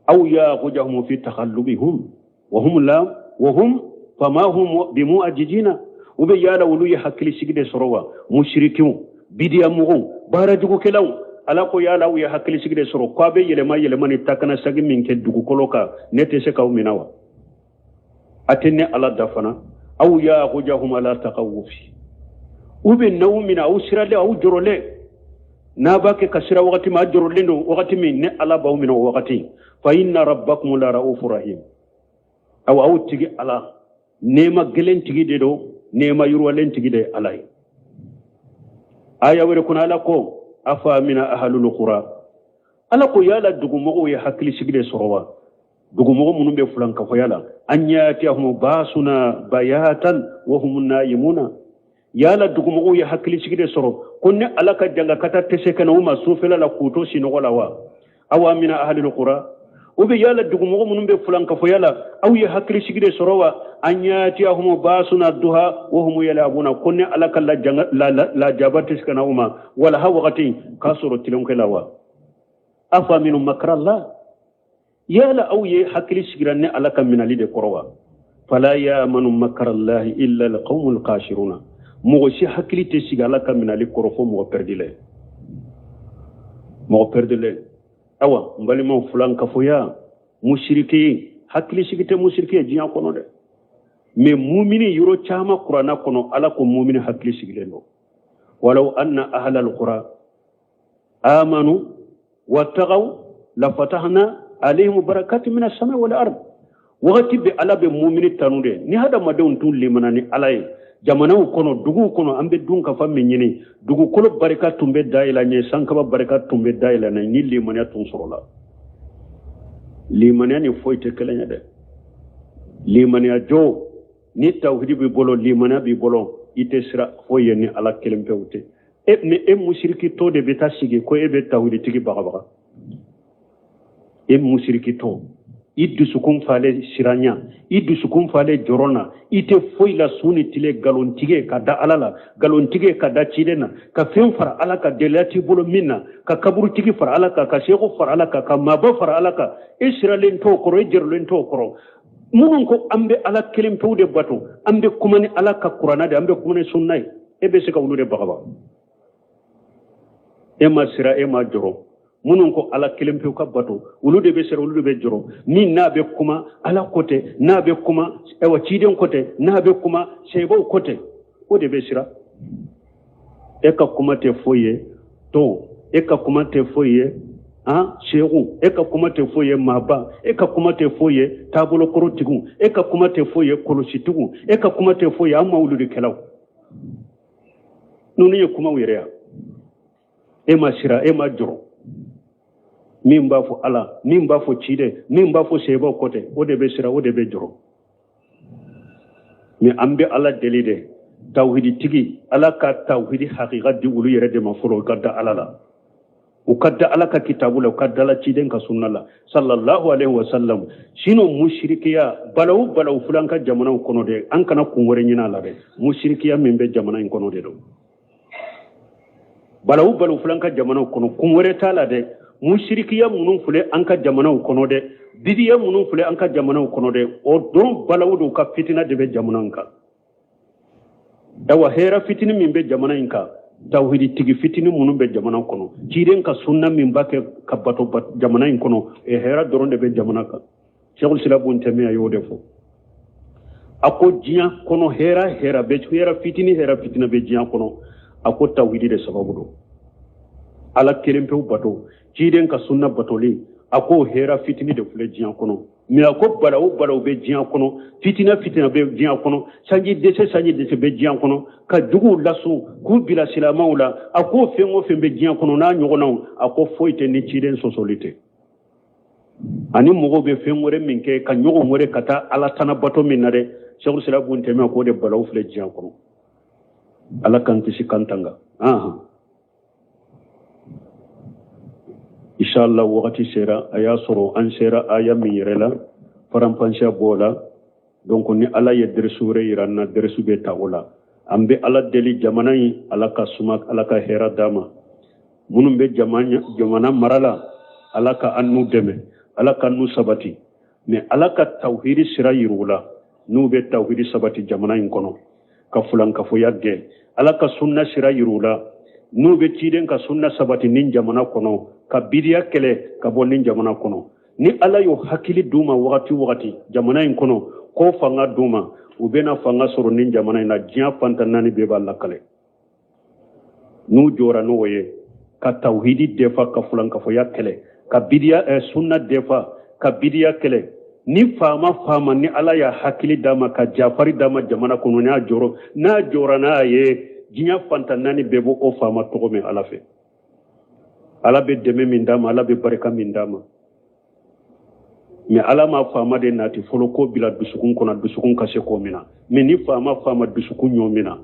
aw ya hujahum fi takhallubihum wa hum fama hum bimuajijina ubi yala ulu ye hakili sigide soro wa mushrikiun bidiya mugu barajugo kelaw alako yala uye hakili sigide soro kwabe yelema ni takana sagi minke dugu koloka nete se kaw minawa atenne ala dafana aw ya hujahum ala taqawufi ube nawmina au sirale au jorole na bake kasira wakati ma jorole ndo wakati min ne ala bawmina wakati fa inna rabbakum la raufur rahim au tigi ala nema gelen tigi de do nema yurwalen tigi de alai aya were kuna ala ko afa mina ahlul qura ala ko yala dugu mo ya hakli sigide sorowa dugumogo munun be fulan ka foyala an yatihum basuna bayatan wa hum naimuna yala dugumogo ya hakili sigide soro konne alaka janga kata tese kana uma sufela la kuto sinogola wa awa min ahli alqura ubi yala dugumogo munun be fulan ka foyala aw ya hakili sigide soro wa an yatihum basuna duha wa hum yalabuna konne alaka la janga la jabate kana uma wala hawati kasoro tilonkela wa afa min makrallah yala aw ye hakili sigiranne alaka minali de korowa fala yamanu makarallahi illa alqawmul qashiruna mo si hakili te sigala ka minali korofo mo perdile awa mbali mo fulan ka foya mushriki hakili sigite mushriki jiya kono de me mu'mini yuro chama qur'ana kono ala ko mu'mini hakili sigilendo walau anna ahlal qura amanu wattaqaw la fatahna عليهم بركات من السماء والأرض وغتي على بمؤمن تنودي ني هذا ما دون تول لمناني علي جمانو كونو دوغو كونو امبي دون كفا منيني دوغو كولو بركات تومبي دايلا ني سانكبا بركات تومبي دايلا ني لمنيا تنصرولا لمنيا ني فويت كلانيا دي لمنيا جو ني توحيد بي بولو لمنيا بي بولو يتسرا فويني على كلمه بوتي مي مشركي تو دي بيتا سيغي كو اي بي توحيد تيغي باغا musiriki to iddu sukun fale siranya iddu sukun fale jorona ite foila suni tile galontige kada alala galontige kada chidena ka fen far alaka delati bolo minna ka kaburu tigi far alaka ka shego far alaka ka maba far alaka israelen to koro jerlen to koro munun ko ambe ala kelim pewde bato ambe kumani alaka qur'ana de ambe kumani sunnay ebe se ka wulude bagaba ema sira ema joro munun ko ala kelim pew ka bato wulude be sira wulude be joro min na be kuma ala kote na be kuma ewa ciden kote na be kuma sebo kote o de be sira e ka kuma te foye to e ka kuma te foye shehu e ka kuma te foye maba e ka kuma te foye tabulo korotigu e ka kuma te foye kolositigu e ka kuma te foye amma wulude kelaw nunu ye kuma wireya e ma sira e ma joro min ba fo ala min ba fo cide min ba fo sebo kote o de be sira o de be joro mi ambe ala delide tawhidi tigi ala ka tawhidi haqiqa di ulu yere de ma folo gadda ala la ukadda ala ka kitabula ukadda la ciden ka sunnala sallallahu alaihi wasallam sino mushrikiya balaw fulanka jamana kono de an kana kunwore nyina la de mushrikiya min be jamana kono de do balaw fulanka jamana kono kunwore tala de mushrikiya munun fule an ka jamana kono de bidiya munun fule an ka jamana kono de o don balaw do ka fitina de be jamana ka dawa hera fitini min be jamana ka tawhidi tigi fitini munun be jamana kono ciden ka sunna min bake ka bato jamana kono e hera doron de be jamana ka shaykhul islam bun tamiya yode fo ako jiya kono hera be hera fitina be jiya kono ako tawhidi de sababu do ala kelempe bato ciden ka sunna batoli ako hera fitini de fule jiya kono mi ako balaw be jiya kono fitina be jiya kono sanji dese be jiya kono ka jugu lasu ku bila silamawla ako fengo be jiya kono na nyogonaw ako foite ni ciden sosolite ani mogo be fengore minke ka nyogo ngore kata ala tana bato minare shaykhul islam bun teme ko de balaw fule jiya kono ala kan kisi kantanga inshallah wakati sera aya soro an sera aya min yerela farampansia bola donc ni ala ye dresure iranna dresu be tawola ambe ala deli jamana yi ala ka sumak ala ka hera dama munum be jamana marala ala ka annu deme ala ka nu sabati mais ala ka tawhidi sira yirula nu be tawhidi sabati jamana yi kono ka fulan ka fo yagge ala ka sunna sira yirula nu be ciden ka sunna sabati nin jamana kono ka bidiya kele ka bon nin jamana kono ni ala yo hakili duma wakati jamana in kono ko fanga duma ubena fanga soro nin jamana ina jiya fantanani be balla kale nu jora no woye ka tawhidi defa ka fulan ka fo yakele ka bidiya sunna defa ka bidiya kele ni fama ni ala ya hakili dama ka jafari dama jamana kono na jora na ye jinya fantanani bebo o fama togo me ala fe ala be deme min dama ala be baraka min dama mais ala ma fama de nati folo ko bila dusukun kona dusukun kase ko mina mais ni fama dusukun nyomina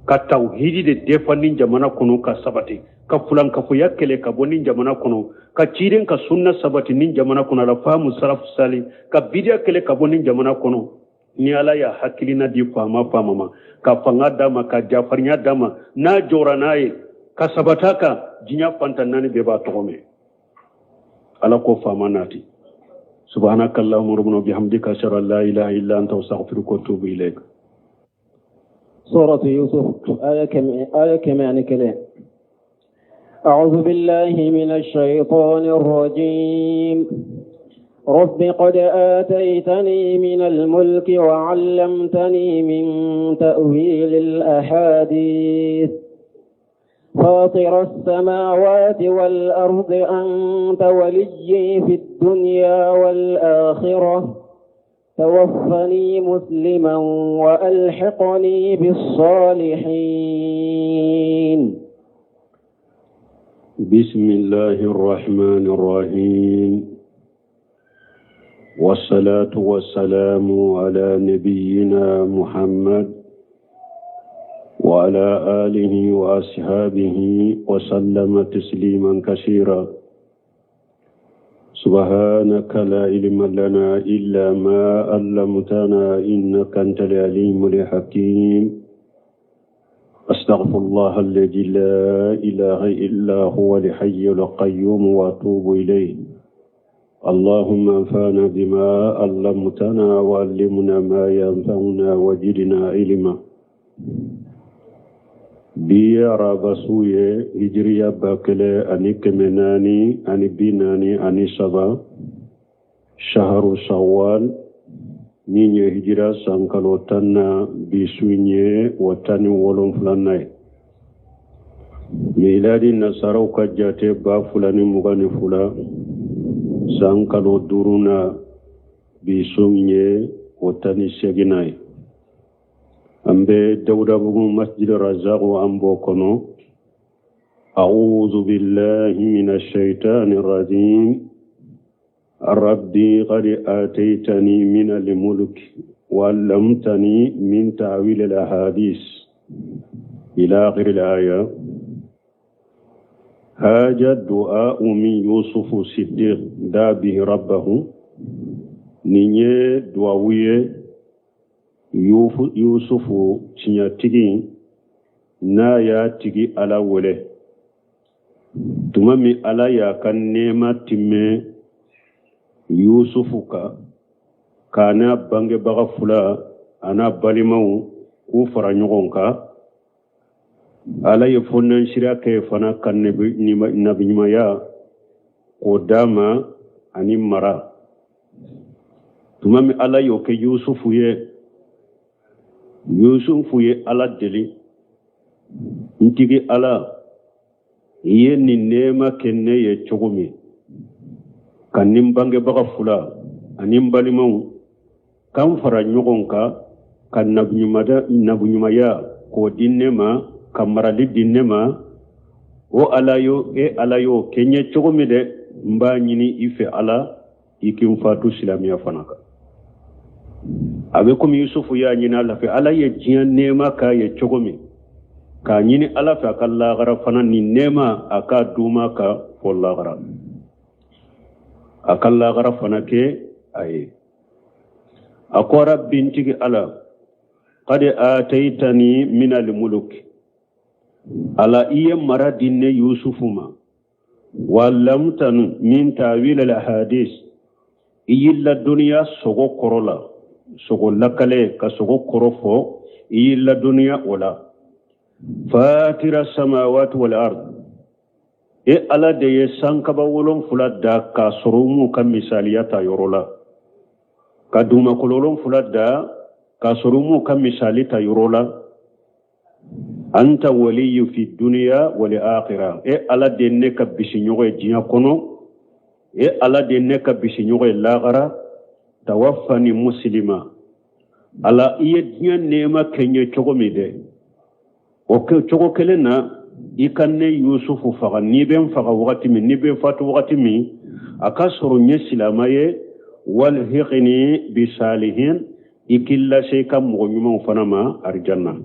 ka tawhidi de defani jamana kono ka sabati ka fulan ka fu yakele ka boni jamana kono ka ciren ka sunna sabati nin jamana kono la famu salaf sali ka bidia kele ka boni jamana kono ni ala ya hakilina di fama ma ka fanga dama ka jafarnya dama na jora naye ka sabataka jinya fanta nani be ba togome ala ko fama nati subhanakallahumma rabbana bihamdika ashhadu an la ilaha illa anta astaghfiruka wa atubu ilayk. سورة يوسف آية كمان كده. أعوذ بالله من الشيطان الرجيم. رب قد آتيتني من الملك وعلمتني من تأويل الأحاديث فاطر السماوات والأرض أنت وليي في الدنيا والآخرة توفني مسلما وألحقني بالصالحين. بسم الله الرحمن الرحيم والصلاة والسلام على نبينا محمد وعلى آله وأصحابه وسلم تسليما كثيرا. سبحانك لا علم لنا إلا ما علمتنا إنك أنت العليم الحكيم. أستغفر الله الذي لا إله إلا هو الحي القيوم وأتوب إليه. اللهم انفعنا بما علمتنا وعلمنا ما ينفعنا وزدنا علما. biya rabasuye hijriya bakele ani kemenani ani binani ani saba shaharu shawwal ninye hijira sankalo tanna bisunye watani wolon fulanai miladi nasarau kajate ba fulani mugani fula sankalo duruna bisunye watani seginai ambe dawda bugu masjid razaq wa ambo kono. a'udhu billahi minash shaitanir rajim. rabbi qad ataytani min al-mulk wa 'allamtani min ta'wil al-ahadith ila akhir al-aya. haja du'a min yusuf siddiq da bihi rabbahu ninye du'a wiye yusufu cinya tigi na ya tigi ala wale tuma mi ala ya kan nema timme yusufu kana bange baga fula ana balimaw ku fara ɲɔgɔn ka ala ye fonnan shira ke fana kan nabi ɲumaya ko dama ani mara tuma mi ala yo ke yusufu ye ala deli ntigi ala ye ni nema kenne ye cogomi kan nin bangebaga fula ani balimaw kan fara ɲɔgɔn ka ka nabuɲumaya ko dinne ma ka marali dinne ma o ala yo kenye cogomi de mba ɲini ife ala ikin fatu silamiya fana ka abe komi yusufu ya ɲini ala fe ala ye diɲɛ nema ka ye cogo min ka ɲini ala fe a ka lagara fana ni nema a ka duma ka fo lagara a ka lagara fana ke a ye a ko rabbintigi ala qad ataytani min almuluk ala iye mara dinne yusufu ma wallamtanu min tawil alahadis iyilla duniya sogo korola sogo lakale ka sogo korofo illa dunya wala fatira samawati wal ard e ala de ye sankaba wolon fula da ka sorumu ka misaliyata yorola ka duma kololon fula da ka sorumu ka misalita yorola anta waliyyu fi dunya wal akhirah e ala de ne ka bisinyogo jinya kono e ala de ne ka bisinyogo lagara tawaffani muslima ala iye dinya nema kenye cogo mi de o ke cogo kelen na ikanne yusufu faga ni ben faga wakati min ni ben fatu wakati min akasoro nye silamaye wal hiqni bi salihin ikilla shayka mo nyuma fanama arjanna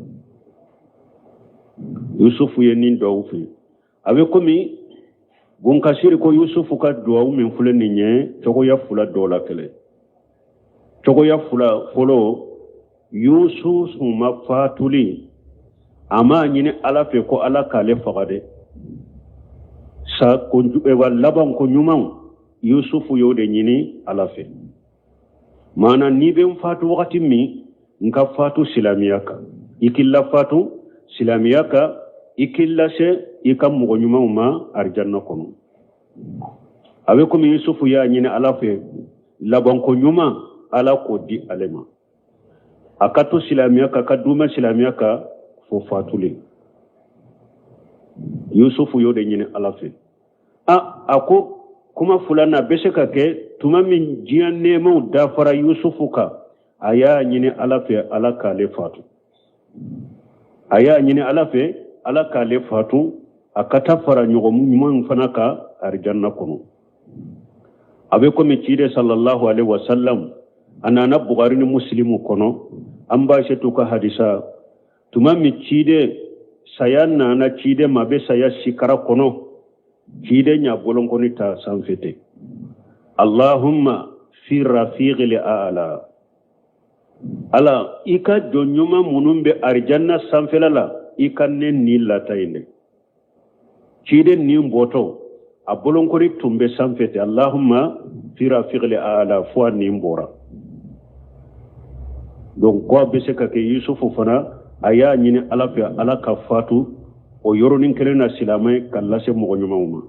yusufu yenin dawfi abe komi bon kasiri ko yusufu ka duwawu min fulani nye togo ya fula dola kele togo ya fula folo yusufu mafatuli ama nyine ala fe ko ala kale fagade sa ko laban ko nyuma yusufu yode nyini ala fe mana ni be mfatu wakati mi nka fatu silamiyaka ikilla fatu silamiyaka ikilla se ikam mo nyuma ma arjanna kono abe ko mi yusufu ya nyini ala fe laban ko nyuma ala ko di alema akato silamiyaka kaduma silamiyaka fo fatule yusufu yode nyini ala fe ako kuma fulana beseka ke tuma min jiyan nemo dafara yusufu ka aya nyini ala fe ala kale fatu aya nyini ala fe ala kale fatu akata fara nyugo mun fanaka arjanna kono abe ko mi cide sallallahu alaihi wasallam anana bukhari ni muslimu kono amba shetu ka hadisa tuma mi cide sayanna na cide mabe saya sikara kono cide nya bolon koni ta sanfete allahumma fi rafiqil a'la ala ika jonyuma munumbe arjanna sanfelala ikanne ni latayne cide ni mboto a bolon koni tumbe sanfete allahumma fi rafiqil a'la fo ni mbora donc ko be se ka ke yusufu fana aya nyini ala fe ala ka fatu o yoronin kelena silamay kallase mo nyuma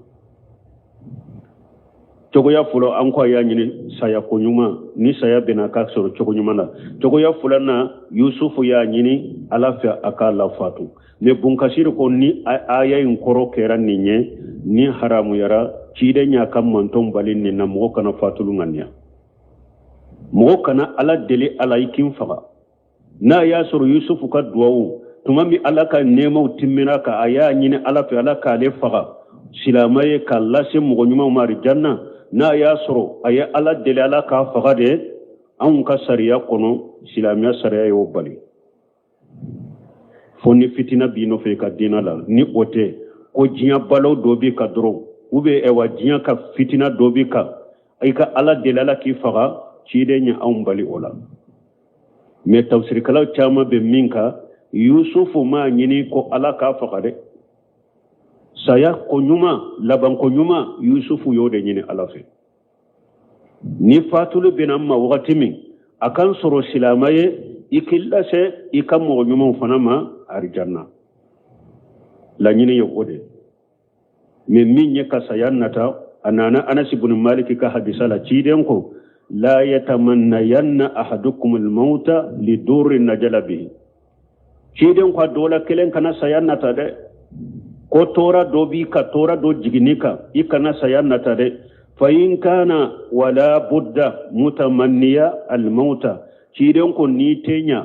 togo ya fulo an ko aya nyini saya ko nyuma ni saya bena ka soro togo nyuma na togo ya fulana yusufu ya nyini ala fe aka la fatu ne bunkasir ko ni aya in koro keran ninye ni haramu yara cide nya kam manton balin ni na mo kana fatulu nganya mo kana ala deli ala ikin faga na ya soro yusufu ka duwawu tumami ala ka nemo timmina ka aya nyini ala fe ala ka le faga silamaye kallase mo nyuma mari janna na ya soro aya ala deli ala ka faga de an ka sariya kono silamiya sariya yo bali foni fitina bino fe ka dinala ni ote ko jinya balo dobi ka dro ube e wa jinya ka fitina dobi ka ay ka ala deli ala ki faga cide nya an bali ola me tafsir kala chama be minka yusufu ma nyini ko ala ka fakade saya ko nyuma laban ko nyuma yusufu yode nyini ala fe ni fatulu binamma wakati min akan soro silamaye ikilla se ikam mo nyuma fanama arjanna la nyini yode me minye ka sayannata anana anas ibn malik ka hadisa la ciden ko لا يتمنين أحدكم الموت لدور النجل به شيدن قد دولا كلن كنا سيانا تده كتورا دوبي كتورا دو جغنيكا إكنا سيانا تده فإن كان ولا بد متمنيا الموت شيدن كن نيتينيا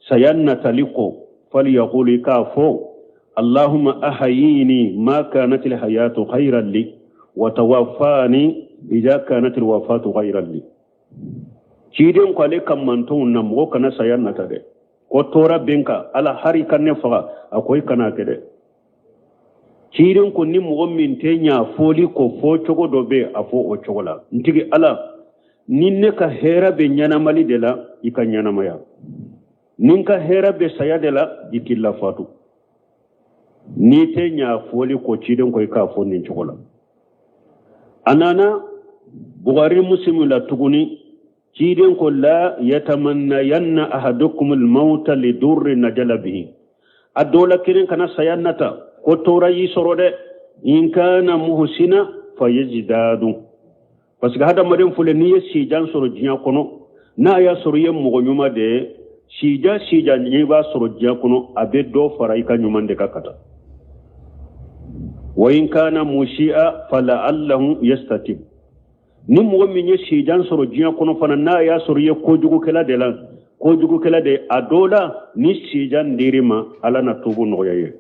سيانا تلقو فليقول كافو اللهم أحييني ما كانت الحياة خيرا لي وتوفاني إذا كانت الوفاة خيرا لي ciden ko le kam manton nam wo kana sayan nata de ko tora benka ala hari kanne faga akoy kana kede ciden ko ni mo min tenya foli ko fo chogo do be afo o chogola ntigi ala ninne ka hera be nyana mali de la ikanyana maya ninka hera be saya de la ikilla fatu ni tenya foli ko ciden ko ka fo nin chogola anana bukhari muslim la tuguni ciden ko la yatamannayanna ahadukum al-maut li durri najala bihi adola kirin kana sayannata ko tora yi sorode in kana muhsina fayajdadu parce que hada maden fule ni si jan soro jinya kono na ya soro yem mo nyuma de sija ni ba soro jinya kono abe do farai ka nyuma de kakata wa in kana mushi'a fala allahu yastatib ni mo min ye sijan soro jiya kono fana na ya soro ye kojugu kala de la kojugu kala de adola ni sijan dirima ala na tubu no ye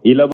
ila